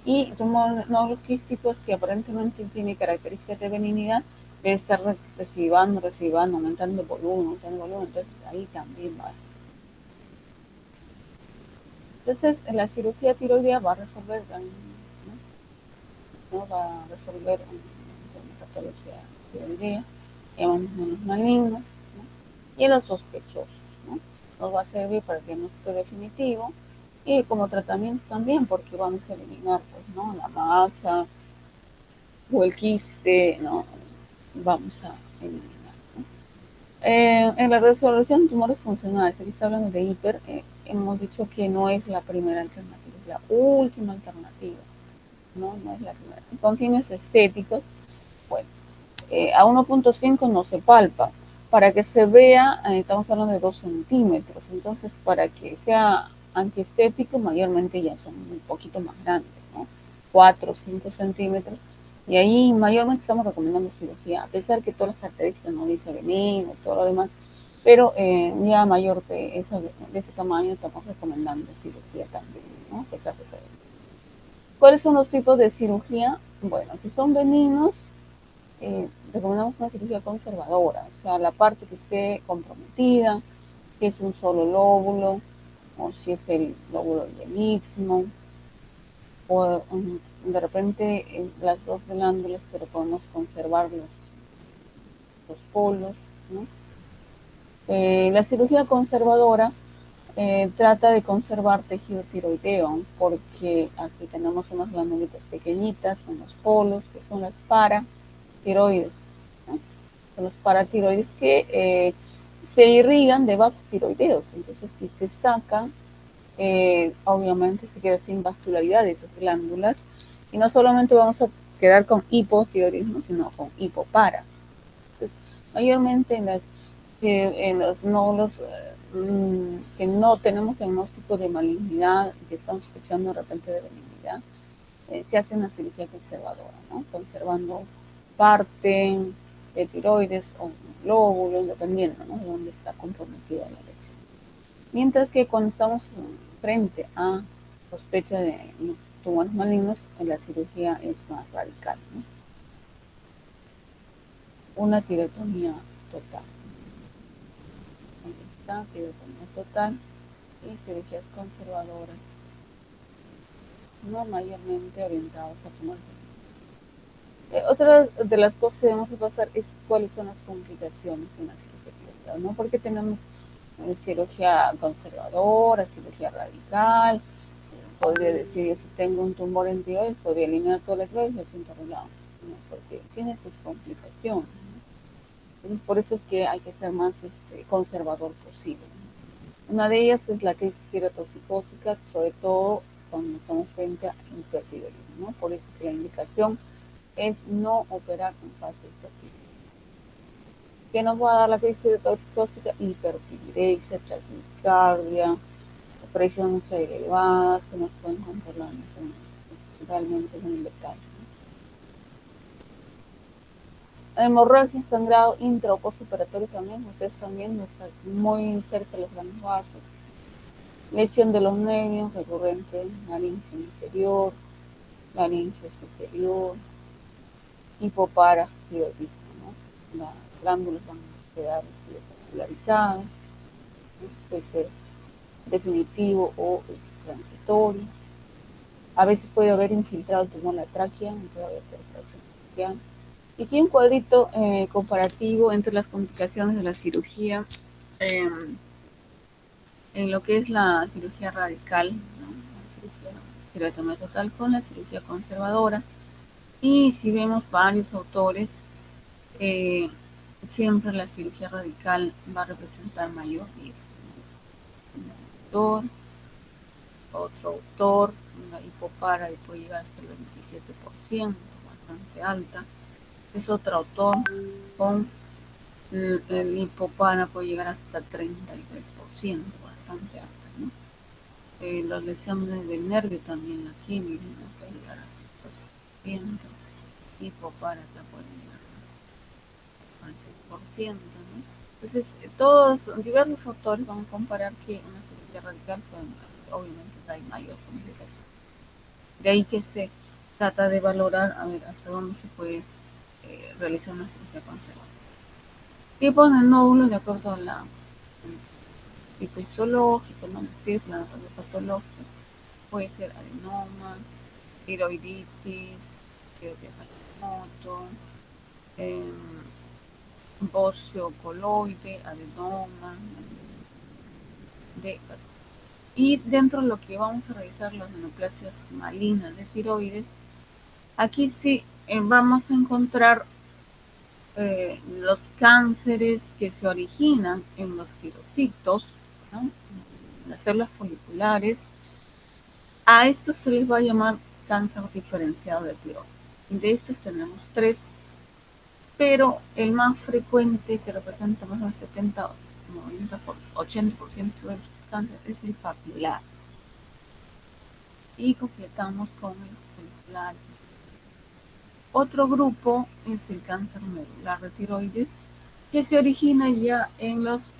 Y tumores quísticos que aparentemente tiene características de benignidad, debe estar recibando, aumentando el volumen, entonces ahí también va a ser. Entonces, la cirugía tiroidea va a resolver, ¿no? Va a resolver una patología tiroidea, llamamos en los malignos, ¿no? Y en los sospechosos, ¿no? Nos va a servir para el diagnóstico definitivo y como tratamiento también, porque vamos a eliminar, pues, ¿no? La masa o el quiste, ¿no? Vamos a eliminar, ¿no? En la resolución de tumores funcionales, aquí está hablando de hiper, hemos dicho que no es la primera alternativa, es la última alternativa, ¿no? No es la primera. Con fines estéticos, bueno, a 1.5 no se palpa. Para que se vea, estamos hablando de 2 centímetros. Entonces, para que sea antiestético, mayormente ya son un poquito más grandes, ¿no? 4 o 5 centímetros. Y ahí mayormente estamos recomendando cirugía, a pesar que todas las características no dice benigno, todo lo demás. Pero ya mayor de ese tamaño estamos recomendando cirugía también, ¿no? A pesar de ser. ¿Cuáles son los tipos de cirugía? Bueno, si son benignos, recomendamos una cirugía conservadora, o sea, la parte que esté comprometida, que es un solo lóbulo, o si es el lóbulo del istmo, o de repente las dos glándulas, pero podemos conservar los polos, ¿no? La cirugía conservadora trata de conservar tejido tiroideo, porque aquí tenemos unas glándulitas pequeñitas en los polos, que son las paratiroides, ¿no? Son los paratiroides que se irrigan de vasos tiroideos. Entonces, si se sacan, obviamente se queda sin vascularidad de esas glándulas. Y no solamente vamos a quedar con hipotiroidismo, sino con hipopara. Entonces, mayormente en los nódulos que no tenemos diagnóstico de malignidad, que estamos escuchando de repente de benignidad, se hace una cirugía conservadora, ¿no? Conservando parte de tiroides o lóbulo, dependiendo, ¿no? De dónde está comprometida la lesión. Mientras que cuando estamos frente a sospecha de tumores malignos, la cirugía es más radical, ¿no? Una tirotomía total. Ahí está, tirotomía total y cirugías conservadoras, no mayormente orientadas a tumores malignos. Otra de las cosas que debemos repasar es cuáles son las complicaciones en la cirugía tiroidea, ¿no? Porque tenemos cirugía conservadora, cirugía radical. Podría decir, si tengo un tumor en tiroides, podría eliminar toda la tiroides y el asunto arreglado, ¿no? Porque tiene sus complicaciones, ¿no? Entonces, por eso es que hay que ser más conservador posible, ¿no? Una de ellas es la crisis queratoxicósica, sobre todo cuando estamos frente a hipertiroidismo, ¿no? Por eso que la indicación es no operar en fase de hipertiroidismo. ¿Qué nos va a dar la crisis queratoxicósica? Hipertiroidexia, taquicardia, presiones elevadas que nos pueden controlar, es realmente muy letal. Hemorragia, sangrado intra o postoperatorio también, ustedes también está muy cerca de los grandes vasos. Lesión de los nervios, recurrente, laringe inferior, laringe superior, hipoparatiroidismo, ¿no? Las glándulas van a quedar vascularizadas, ¿no? Puede ser definitivo o transitorio. A veces puede haber infiltrado tumor en la tráquea, puede haber perforación traqueal. Y aquí un cuadrito comparativo entre las complicaciones de la cirugía en lo que es la cirugía radical, ¿no? La cirugía tiroidectomía total con la cirugía conservadora. Y si vemos varios autores, eh, siempre la cirugía radical va a representar mayor riesgo. Un autor, otro autor, la hipopara puede llegar hasta el 27%, bastante alta. Es otro autor con el hipopara puede llegar hasta el 33%, bastante alta, ¿no? Las lesiones del nervio también aquí, miren, puede llegar hasta el 10%, hipopara puede llegar al 6%, ¿no? Entonces, todos, diversos autores van a comparar que una cirugía radical, pues, obviamente hay mayor complicación. De ahí que se trata de valorar a ver hasta dónde se puede realizar una cirugía conservadora. Tipos de nódulos de acuerdo a la tipo histológico, ¿no? La anatomía patológica, puede ser adenoma, tiroiditis, tiroides Hashimoto, eh, bóceo coloide, adenoma, de, y dentro de lo que vamos a revisar las neoplasias malignas de tiroides, aquí sí vamos a encontrar los cánceres que se originan en los tirocitos, ¿no? En las células foliculares. A estos se les va a llamar cáncer diferenciado de tiroides. De estos tenemos 3, pero el más frecuente, que representa más del 70, 90, 80% del cáncer, es el papilar. Y completamos con el folicular. Otro grupo es el cáncer medular de tiroides, que se origina ya en las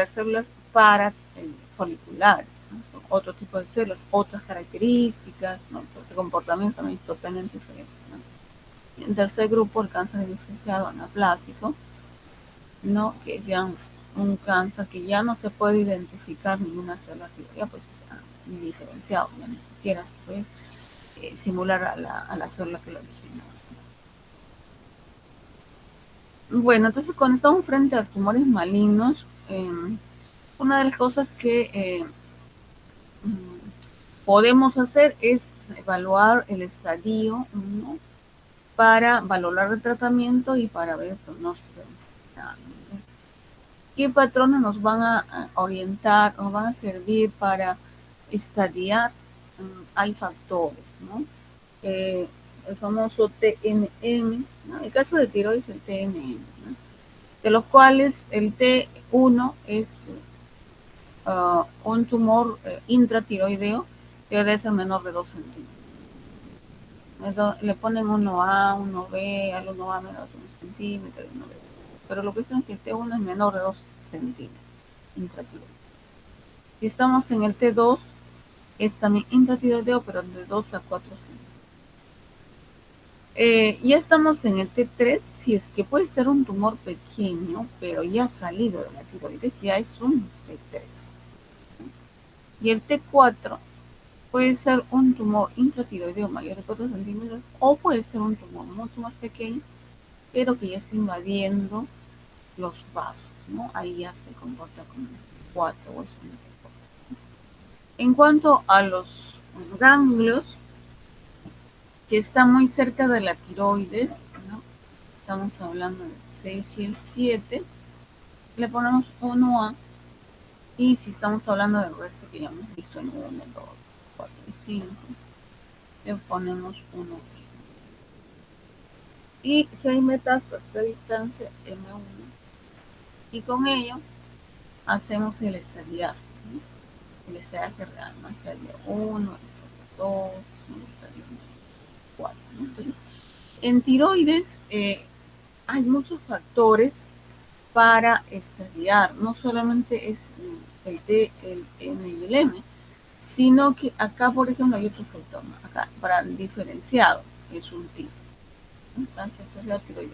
células parafoliculares, ¿no? Son otro tipo de células, otras características, ¿no? Entonces, el comportamiento también es totalmente diferente, ¿no? El tercer grupo, el cáncer diferenciado anaplásico, ¿no? Que es ya un cáncer que ya no se puede identificar ninguna célula tiroidea, pues es diferenciado, ya ni siquiera se puede simular a la célula que lo originó. Bueno, entonces cuando estamos frente a tumores malignos, una de las cosas que podemos hacer es evaluar el estadio, ¿no? Para valorar el tratamiento y para ver el pronóstico de enfermedad, ¿no? ¿Qué patrones nos van a orientar, nos van a servir para estadiar? Hay factores, ¿no? El famoso TNM, ¿no? El caso de tiroides es el TNM, ¿no? De los cuales el T1 es un tumor intratiroideo que debe ser menor de 2 centímetros. Le ponen 1A, 1B, al 1A menor de 1 centímetro, 1B. Pero lo que es que el T1 es menor de 2 centímetros intratiroideo. Si estamos en el T2, es también intratiroideo, pero de 2 a 4 centímetros. Ya estamos en el T3, si es que puede ser un tumor pequeño, pero ya salido de la tiroides, ya es un T3. Y el T4 puede ser un tumor intratiroideo mayor de 4 centímetros, o puede ser un tumor mucho más pequeño, pero que ya está invadiendo los vasos, ¿no? Ahí ya se comporta como un T4 o es un T4. En cuanto a los ganglios, que está muy cerca de la tiroides, ¿no? Estamos hablando del 6 y el 7, le ponemos 1A, y si estamos hablando del resto que ya hemos visto en 1, 2, 4 y 5, le ponemos 1B. Y si hay metástasis a distancia, M1, y con ello hacemos el estadiar, ¿no? El estadiar real, ¿no? Estadio 1, estadio 2, estadio 4, ¿no? Entonces, en tiroides hay muchos factores para estadiar, no solamente es el T, el N y el M, sino que acá, por ejemplo, hay otro factor, ¿no? Acá, para el diferenciado, es un tipo, ¿no? Tiroides,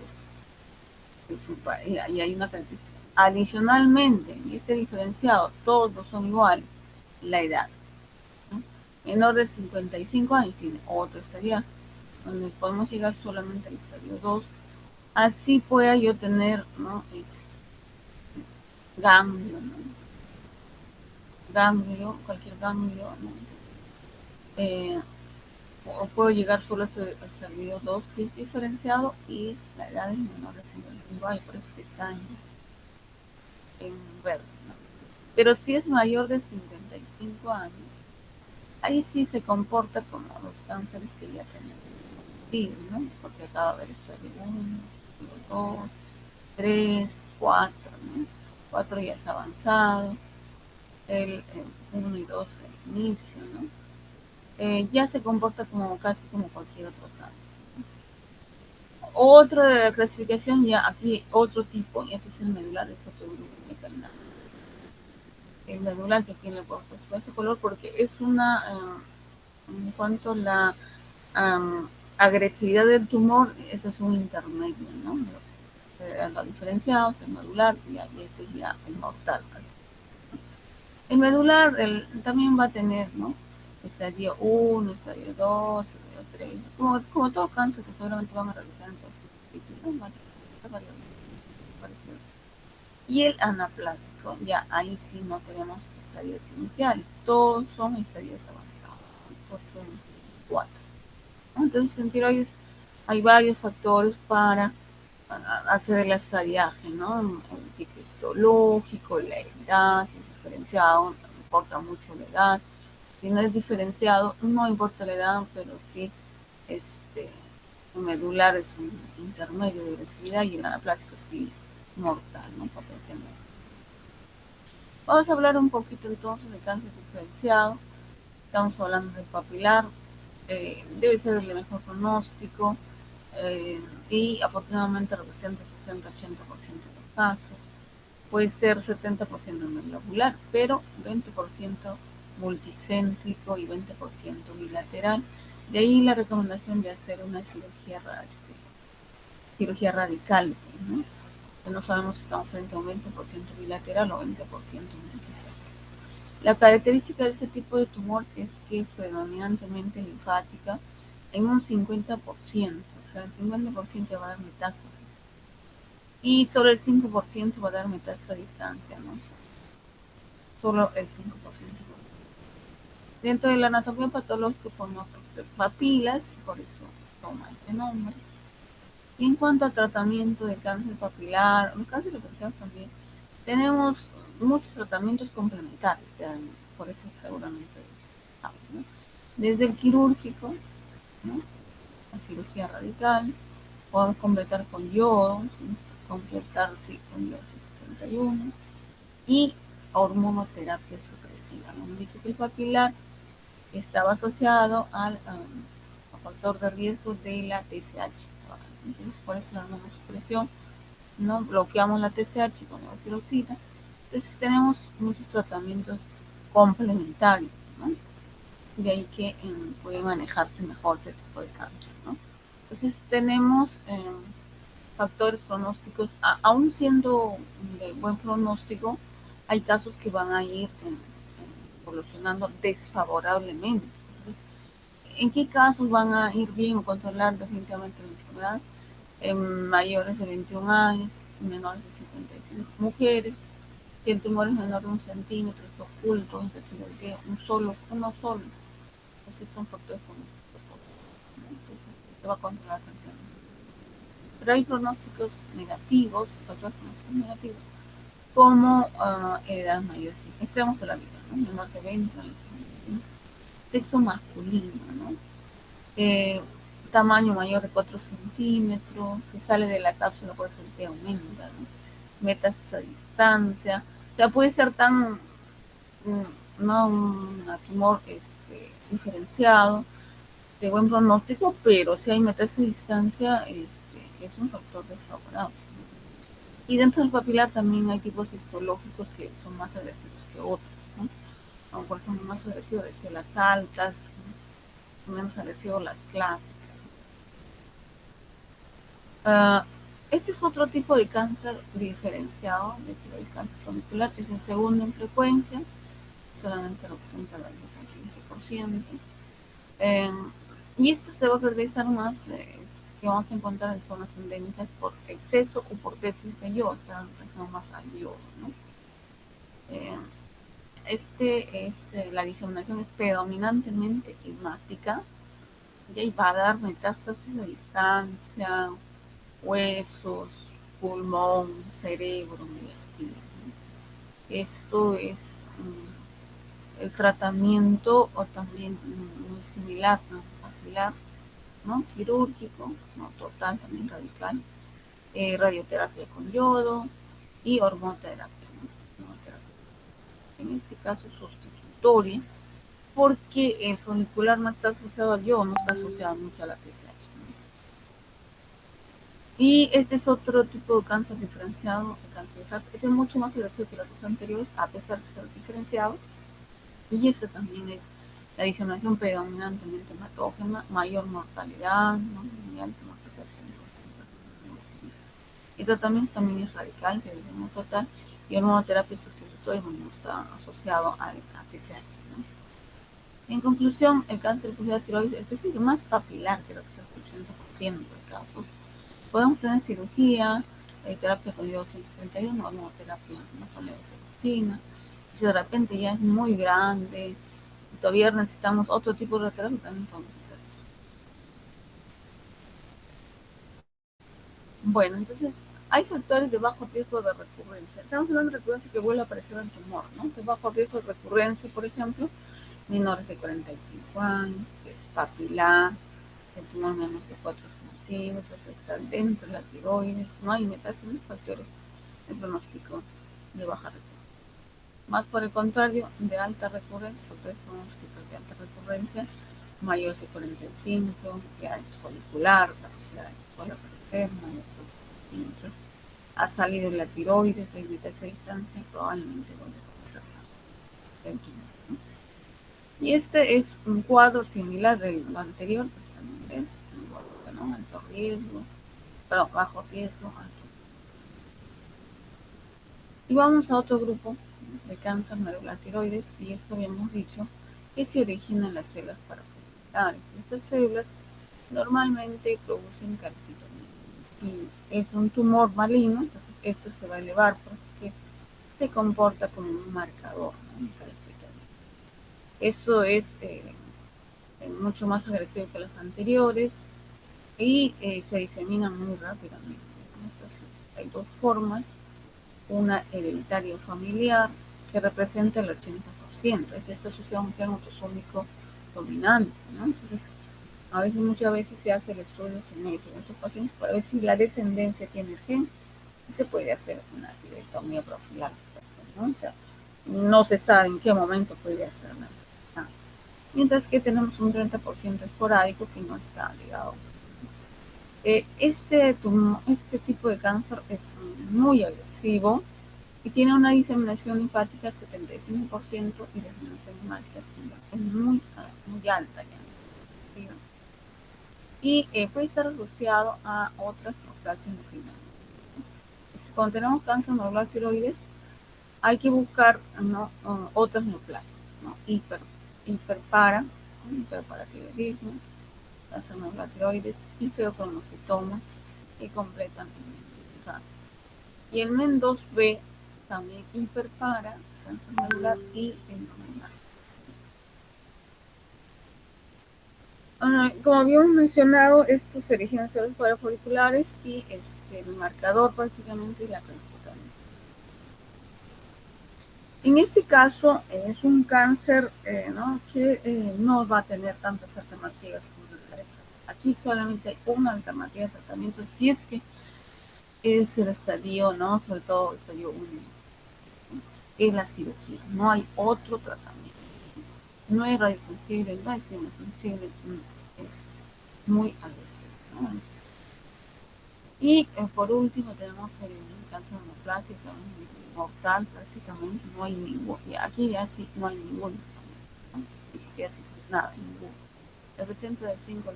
y hay una característica. Adicionalmente, en este diferenciado, todos son iguales, la edad, ¿no? menor de 55 años tiene otro estadio, donde podemos llegar solamente al estadio 2. Así pueda yo tener, ¿no? Ganglio, ¿no? Ganglio, cualquier ganglio, ¿no? Eh, o puedo llegar solo a estadio 2 si es diferenciado y es la edad es menor de 55 años, por eso que está en verde, ¿no? Pero si es mayor de 55 años, ahí sí se comporta como los cánceres que ya tenemos, ¿no? Porque acaba de haber estadio 1, 2, 3, 4, ¿no? 4 ya es avanzado, el 1 y 2 el inicio, ¿no? Ya se comporta como casi como cualquier otro cáncer. Otro de la clasificación, ya aquí otro tipo, y este es el medular, es otro grupo de calidad. El medular que aquí le puedo poner ese color porque es una, en cuanto a la agresividad del tumor, eso es un intermedio, ¿no? Lo diferenciado, el medular, y este es ya el mortal. El medular también va a tener, ¿no? Estadio 1, estadio 2, estadio 3, como todo cáncer que seguramente van a realizar en todos los títulos, y el anaplásico, ya ahí sí no tenemos estadios iniciales, todos son estadios avanzados, todos son 4. Entonces en tiroides hay varios factores para hacer el estadiaje, ¿no? El tipo histológico, la edad, si es diferenciado, no importa mucho la edad. Si no es diferenciado, no importa la edad, pero sí el medular es un intermedio de agresividad y el anaplásico sí mortal, ¿no? Potencialmente. Vamos a hablar un poquito entonces de cáncer diferenciado. Estamos hablando del papilar, debe ser el de mejor pronóstico y afortunadamente representa 60-80% de los casos. Puede ser 70% en el lobular, pero 20% multicéntrico y 20% bilateral. De ahí la recomendación de hacer una cirugía radical, ¿no? No sabemos si estamos frente a un 20% bilateral o 20% multicéntrico. La característica de ese tipo de tumor es que es predominantemente linfática en un 50%, o sea, el 50% va a dar metástasis y solo el 5% va a dar metástasis a distancia, ¿no? Solo el 5%. Dentro de la anatomía patológica forma papilas, por eso toma ese nombre. Y en cuanto a tratamiento de cáncer papilar, el cáncer de papilar también, tenemos muchos tratamientos complementarios, por eso seguramente saben, ¿no? Desde el quirúrgico, ¿no? La cirugía radical, podemos completar con yodo, ¿sí? Completar sí, con yodo 131 y hormonoterapia supresiva. Hemos dicho que el papilar estaba asociado al factor de riesgo de la TSH. Entonces, por eso la hormonosupresión, ¿no? Bloqueamos la TSH con la tiroxina. Entonces, tenemos muchos tratamientos complementarios, ¿no? De ahí que puede manejarse mejor ese tipo de cáncer, ¿no? Entonces, tenemos factores pronósticos, aún siendo de buen pronóstico, hay casos que van a ir evolucionando desfavorablemente. Entonces, ¿en qué casos van a ir bien o controlar definitivamente la enfermedad? En mayores de 21 años, menores de 55, mujeres, que el tumor es menor de 1 centímetro, está oculto, uno solo. Entonces son factores pronósticos. Entonces se va a controlar tranquilamente. Pero hay pronósticos negativos, factores pronósticos negativos, como edad mayor, sí, extremos de la vida, ¿no? Menor de 20 años, sexo masculino, ¿no? Tamaño mayor de 4 centímetros, se sale de la cápsula, por eso el T aumenta, ¿no? Metas a distancia, o sea, puede ser tan, no un tumor diferenciado, de buen pronóstico, pero si hay metas a distancia, es un factor desfavorable. Y dentro del papilar también hay tipos histológicos que son más agresivos que otros, ¿no? O por ejemplo, más agresivos de células altas, ¿no? Menos agresivos las clásicas. Este es otro tipo de cáncer diferenciado de tiroides, cáncer follicular, es el segundo en frecuencia, solamente representa la 10%. Eh, y esto se va a caracterizar más, que vamos a encontrar en zonas endémicas por exceso o por déficit de yodo, está relacionado más al yodo, ¿no? Eh, la diseminación es predominantemente hemática, y ahí va a dar metástasis a distancia, huesos, pulmón, cerebro, intestino, ¿no? Esto es el tratamiento o también muy similar, ¿no? Papilar, ¿no? Quirúrgico, no total, también radical, radioterapia con yodo y hormonoterapia, ¿no? Hormonoterapia. En este caso sustitutoria, porque el folicular no está asociado al yodo, no está asociado mucho a la TSH, ¿no? Y este es otro tipo de cáncer diferenciado, el cáncer de hígado. Este es mucho más agresivo que los dos anteriores, a pesar de ser diferenciado. Y eso también es la diseminación predominantemente hematógena, mayor mortalidad, ¿no? Muy alta mortalidad. El tratamiento también es radical, que es el total, y el hormonoterapia sustitutoria no está asociado a TSH, ¿no? En conclusión, el cáncer de tiroides, es decir, más papilar, creo que es el 80% de casos. Podemos tener cirugía, terapia con yodo 131, hormonoterapia, no, si de repente ya es muy grande, todavía necesitamos otro tipo de terapia, también podemos hacer. Bueno, entonces hay factores de bajo riesgo de recurrencia. Estamos hablando de recurrencia que vuelve a aparecer el tumor, ¿no? De bajo riesgo de recurrencia, por ejemplo, menores de 45 años, que es papilar, el tumor menos de 4 centímetros, que está dentro de la tiroides, no hay metástasis, factores de pronóstico de baja recurrencia. Más por el contrario, de alta recurrencia, factores pronósticos de alta recurrencia, mayores de 45, ya es folicular, la posibilidad de cola paterna, ha salido la tiroides, evita esa distancia, probablemente vuelve a ser el tumor, ¿no? Y este es un cuadro similar del anterior, pues también es ¿no? Alto riesgo, pero bajo riesgo, alto. Y vamos a otro grupo de cáncer medular tiroides, y esto habíamos dicho que se origina en las células parafolliculares. Estas células normalmente producen calcitonina y es un tumor maligno, entonces esto se va a elevar, por eso que se comporta como un marcador, ¿no? Un calcitonina. Esto es mucho más agresivo que los anteriores y se disemina muy rápidamente, ¿no? Entonces hay dos formas, una hereditaria o familiar que representa el 80%, es esta sucesión gen autosómico dominante, ¿no? Entonces, muchas veces se hace el estudio genético en estos pacientes para ver si la descendencia tiene el gen y se puede hacer una tiroidectomía profiláctica, ¿no? O sea, no se sabe en qué momento puede hacerla. Mientras que tenemos un 30% esporádico que no está ligado. Este tipo de cáncer es muy agresivo y tiene una diseminación linfática del 75% y diseminación hemática es muy alta ya. Y puede estar asociado a otras neoplasias endocrinas. Cuando tenemos cáncer medular tiroides, hay que buscar, ¿no? Otras neoplasias, ¿no? Hiperpara, hiperparatiroidismo, cáncer medular tiroides, hipercronocitoma, que completan el cáncer. Y el MEN2B también hiperpara, cáncer medular y síndrome de como habíamos mencionado, estos se originan en células parafoliculares y el marcador prácticamente es la calcitonina. En este caso es un cáncer, ¿no? Que no va a tener tantas alternativas como el de aquí solamente hay una alternativa de tratamiento si es que es el estadio, ¿no? Sobre todo el estadio 1, es la cirugía, no hay otro tratamiento. No es radiosensible, no es quimiosensible, es muy agresivo, ¿no? Y por último tenemos el cáncer neoplásico, mortal prácticamente, no hay ningún, y aquí ya sí no hay ningún, ¿no? Ni siquiera nada, ninguno. Representa del 5 al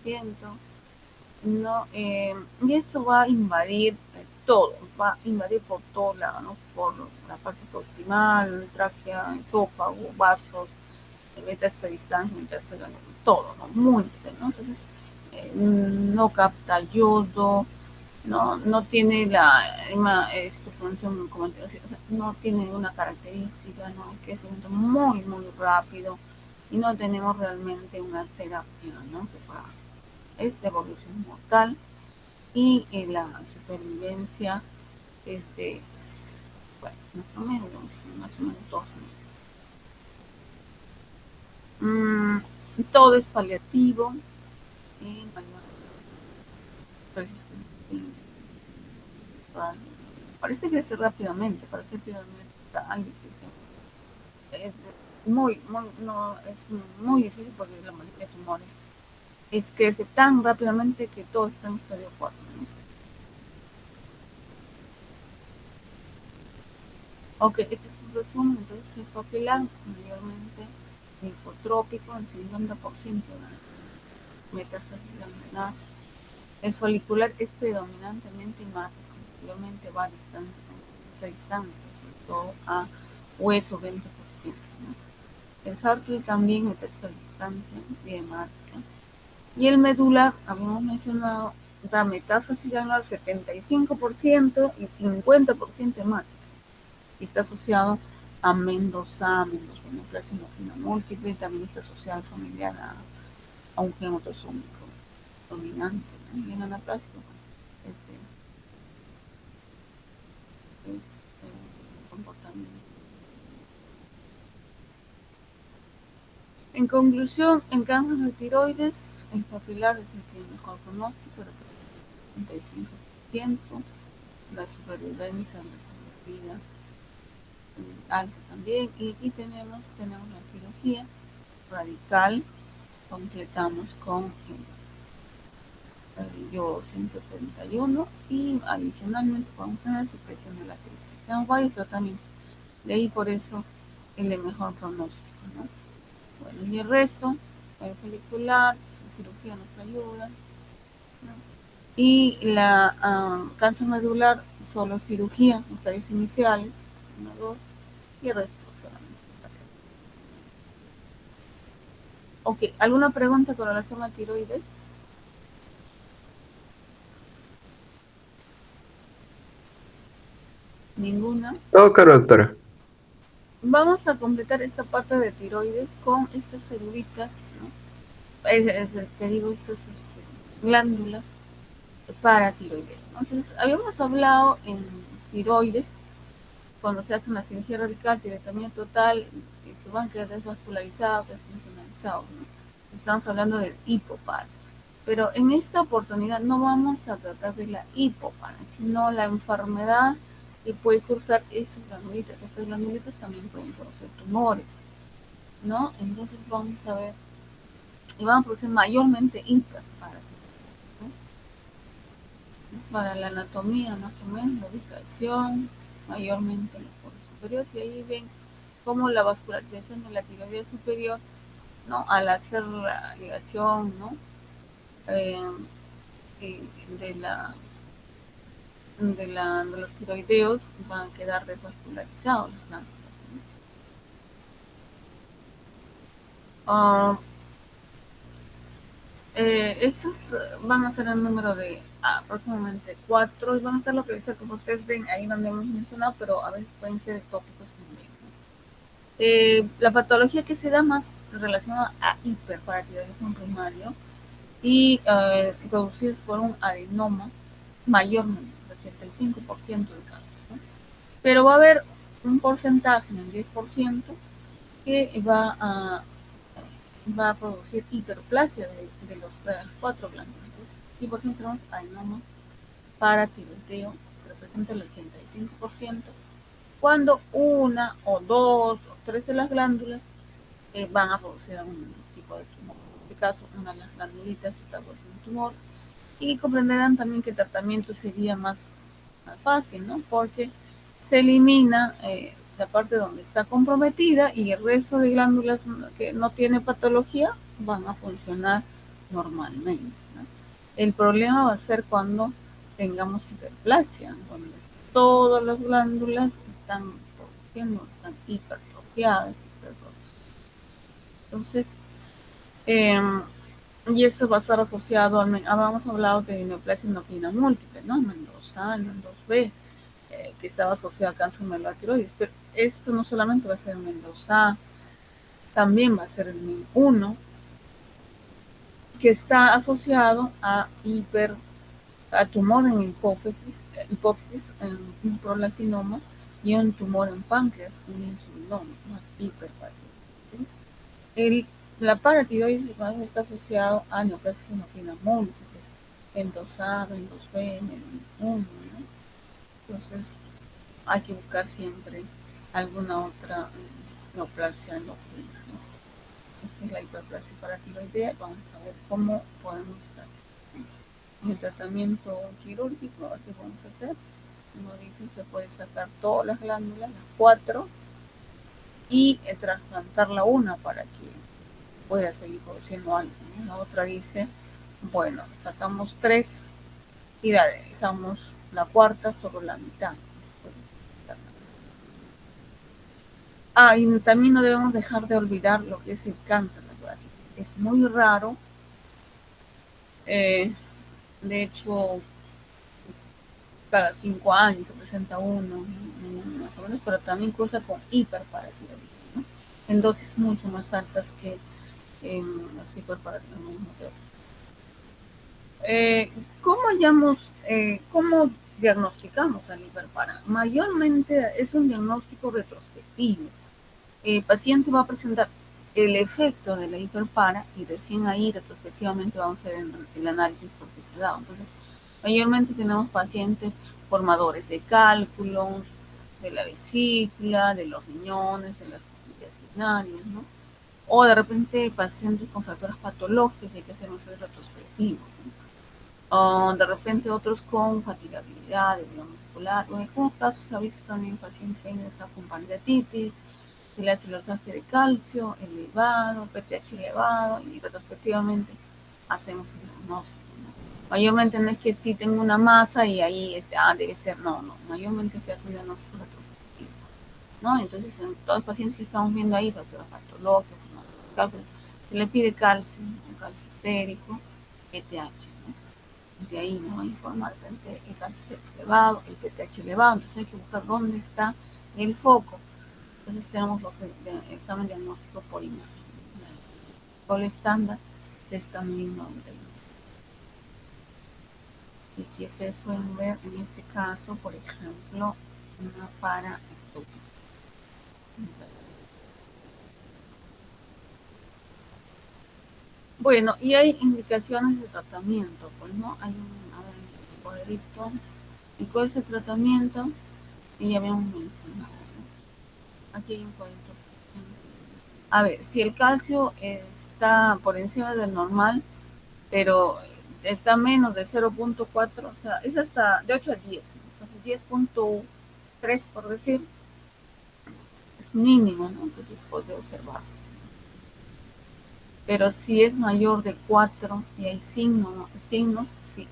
15%, ¿no? Y eso va a invadir todo, va a invadir por todo lado, ¿no? Por la parte proximal, tráquea, esófago, vasos, metas a distancia, metas a todo, ¿no? Múltiple, ¿no? Entonces, no capta yodo, no tiene la función, como te decía, o sea, no tiene ninguna característica, ¿no? Que es muy, muy rápido y no tenemos realmente una terapia, ¿no? Es de evolución mortal y la supervivencia es de, bueno, más o menos 2 meses. Todo es paliativo y mayor resistencia. Parece que es rápidamente, parece que es muy difícil porque la mayoría de tumores es crece tan rápidamente que todo está en estadio 4, ¿no? Ok, este es un resumen. Entonces el papilar mayormente linfotrópico, el 50% de la metástasis glandular. El folicular es predominantemente hemático, mayormente va a distancia, sobre todo a hueso 20%, ¿no? El Hartley también es a distancia y hemática. Y el medular, habíamos mencionado, da metástasis glandular 75% y 50% hemática. Y está asociado a Mendoza, neoplasia múltiple, y también está asociado familiar a un gen autosómico dominante, ¿no? Y en anaplásico, este, es comportamiento. En conclusión, en cáncer de tiroides, el papilar es el que mejor pronóstico, el 35%, la supervivencia, la sobrevida alta también, y tenemos la cirugía radical, completamos con yo 131 y adicionalmente podemos tener supresión de la crisis. Tenemos varios tratamientos, de ahí por eso el de mejor pronóstico, ¿no? Bueno, y el resto, el folicular, la cirugía nos ayuda, ¿no? Y la cáncer medular, solo cirugía, estadios iniciales, 1, 2, y el resto solamente. Ok, ¿alguna pregunta con relación a tiroides? Ninguna. Todo claro, doctora. Vamos a completar esta parte de tiroides con estas celulitas, ¿no? Te digo, esas glándulas paratiroideas, ¿no? Entonces, habíamos hablado en tiroides, cuando se hace una cirugía radical, tiroidectomía total, que se van a quedar desvascularizados, desfuncionalizados, ¿no? Estamos hablando del hipopar. Pero en esta oportunidad no vamos a tratar de la hipopar, sino la enfermedad que puede causar estas granulitas. Estas granulitas también pueden producir tumores, ¿no? Entonces vamos a ver, y van a producir mayormente hiperparatinoidea, ¿no? Para la anatomía, más o menos, la ubicación, mayormente en los poros superiores, y ahí ven cómo la vascularización de la tiroides superior, ¿no? Al hacer la ligación, ¿no? Eh, de de los tiroideos van a quedar desvascularizados, ¿no? Uh, esos van a ser el número de aproximadamente 4 y van a estar localizados, como ustedes ven, ahí donde hemos mencionado, pero a veces pueden ser tópicos también, ¿no? La patología que se da más relacionada a hiperparatiroidismo primario y producidos por un adenoma mayormente, el 85% de casos, ¿no? Pero va a haber un porcentaje, el 10%, que va a producir hiperplasia de las 4 glándulas. Y por ejemplo, tenemos adenoma paratiroideo, que representa el 85%, cuando una o dos o tres de las glándulas van a producir algún tipo de tumor. En este caso, una de las glandulitas está produciendo un tumor. Y comprenderán también que el tratamiento sería más fácil, ¿no? Porque se elimina la parte donde está comprometida y el resto de glándulas que no tiene patología van a funcionar normalmente, ¿no? El problema va a ser cuando tengamos hiperplasia, donde todas las glándulas están produciendo, están hipertrofiadas, Entonces, eh, y eso va a estar asociado, habíamos hablado de neoplasia endócrina múltiple, ¿no? Mendoza, Mendoza B, que estaba asociado a cáncer de la tiroides, pero esto no solamente va a ser Mendoza, también va a ser el MIN1, que está asociado a tumor en hipófisis, en un prolactinoma y un tumor en páncreas, un insulinoma, más hiperparatinosis. La paratiroides está asociado a neoplasia endócrina múltiples, en 2A, en 2B, en 1, ¿no? Entonces, hay que buscar siempre alguna otra neoplasia endocrina, ¿no? Esta es la hiperplasia paratiroidea. Vamos a ver cómo podemos dar el tratamiento quirúrgico. ¿Qué podemos hacer? Como dicen, se puede sacar todas las glándulas, las cuatro, y trasplantarla una para que pueda seguir produciendo algo, ¿no? La otra dice, bueno, sacamos tres y la dejamos la cuarta sobre la mitad. Y también no debemos dejar de olvidar lo que es el cáncer, ¿verdad? Es muy raro. De hecho, cada 5 años se presenta uno, más o menos, pero también cursa con hiperparatiroidismo, ¿no? En dosis mucho más altas que las hiperparatiroidismo. ¿Cómo diagnosticamos al hiperpara? Mayormente es un diagnóstico retrospectivo. El paciente va a presentar el efecto de la hiperpara y recién ahí retrospectivamente vamos a ver el análisis por qué se da. Entonces, mayormente tenemos pacientes formadores de cálculos, de la vesícula, de los riñones, de las costillas urinarias, ¿no? O de repente pacientes con fracturas patológicas y hay que hacer un estudio retrospectivo, ¿no? O de repente otros con fatigabilidad, debilidad muscular, o en algunos casos se ha visto también pacientes con pancreatitis, y la silosaje de calcio elevado, PTH elevado, y retrospectivamente hacemos el diagnóstico, ¿no? Mayormente no es que sí tengo una masa y ahí debe ser, no, mayormente se hace un diagnóstico retrospectivo, ¿no? Entonces, en todos los pacientes que estamos viendo ahí, fracturas patológicas, se le pide calcio, un calcio sérico, PTH, ¿no? De ahí nos va a informar el calcio sérico elevado, el PTH elevado, entonces hay que buscar dónde está el foco. Entonces tenemos el examen diagnóstico por imagen. El estándar se está midiendo. Y aquí ustedes pueden ver en este caso, por ejemplo, una paraectomía. Bueno, y hay indicaciones de tratamiento, pues, ¿no? Hay un cuadrito. ¿Y cuál es el tratamiento? Y ya habíamos mencionado, ¿no? Aquí hay un cuadrito. A ver, si el calcio está por encima del normal, pero está menos de 0.4, o sea, es hasta de 8 a 10, entonces 10.3 por decir, es mínimo, ¿no? Entonces puede observarse. Pero si es mayor de 4 y hay signos, sí, es.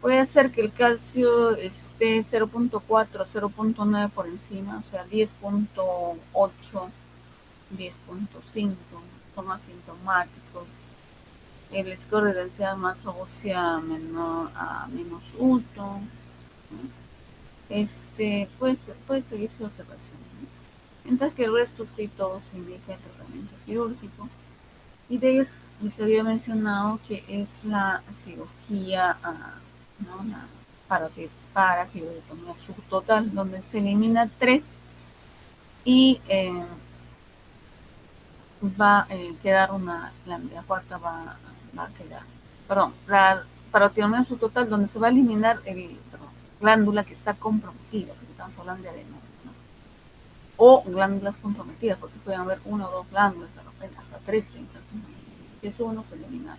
Puede ser que el calcio esté 0.4 o 0.9 por encima, o sea, 10.8, 10.5, son asintomáticos. El score de densidad más ósea menor a -1, ¿no? Puede seguirse observación, ¿no? Mientras que el resto sí todos indica el tratamiento quirúrgico. Y de ellos les había mencionado que es la cirugía, ¿no? La paratiroidectomía subtotal, donde se elimina 3 y va a quedar la cuarta va a quedar, perdón, la parotidiomía subtotal, donde se va a eliminar glándula que está comprometida, porque estamos hablando de adenomas, ¿no? O glándulas comprometidas, porque pueden haber una o dos glándulas, hasta tres, si es uno se elimina.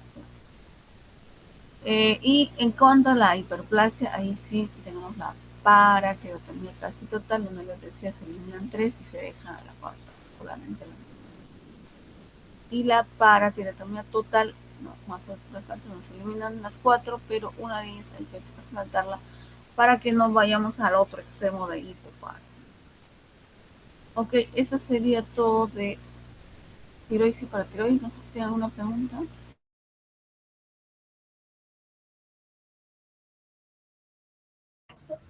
Y en cuanto a la hiperplasia, ahí sí tenemos la paratiroidectomía casi total, donde les decía se eliminan 3 y se deja la cuarta, solamente la. Y la paratiroidectomía total, no, más nos eliminan las 4, pero una de ellas hay que tratarla para que no vayamos al otro extremo de hipopara. Ok, eso sería todo de tiroides y paratiroides. No sé si tienen alguna pregunta.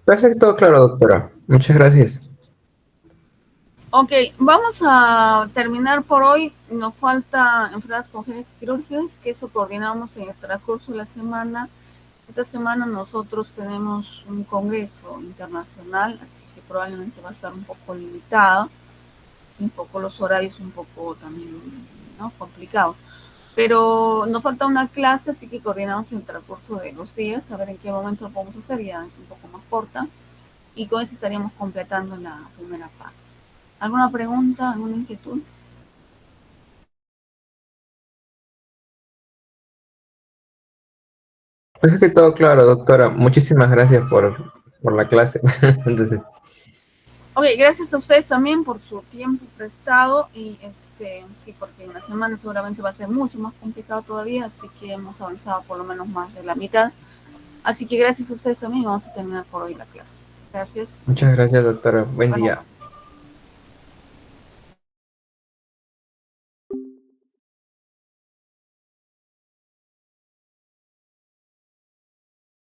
Perfecto, claro, doctora. Muchas gracias. Ok, vamos a terminar por hoy. Nos falta enfermedades congénitas quirúrgicas, que eso coordinamos en el transcurso de la semana. Esta semana nosotros tenemos un congreso internacional, así que probablemente va a estar un poco limitado, un poco los horarios un poco también, ¿no?, complicados. Pero nos falta una clase, así que coordinamos en el transcurso de los días, a ver en qué momento lo podemos hacer, ya es un poco más corta, y con eso estaríamos completando la primera parte. ¿Alguna pregunta, alguna inquietud? Pues es que todo claro, doctora. Muchísimas gracias por la clase. Entonces, Ok, gracias a ustedes también por su tiempo prestado y sí, porque en la semana seguramente va a ser mucho más complicado todavía, así que hemos avanzado por lo menos más de la mitad. Así que gracias a ustedes también, vamos a terminar por hoy la clase. Gracias. muchas gracias, doctora. Buen Bueno, día.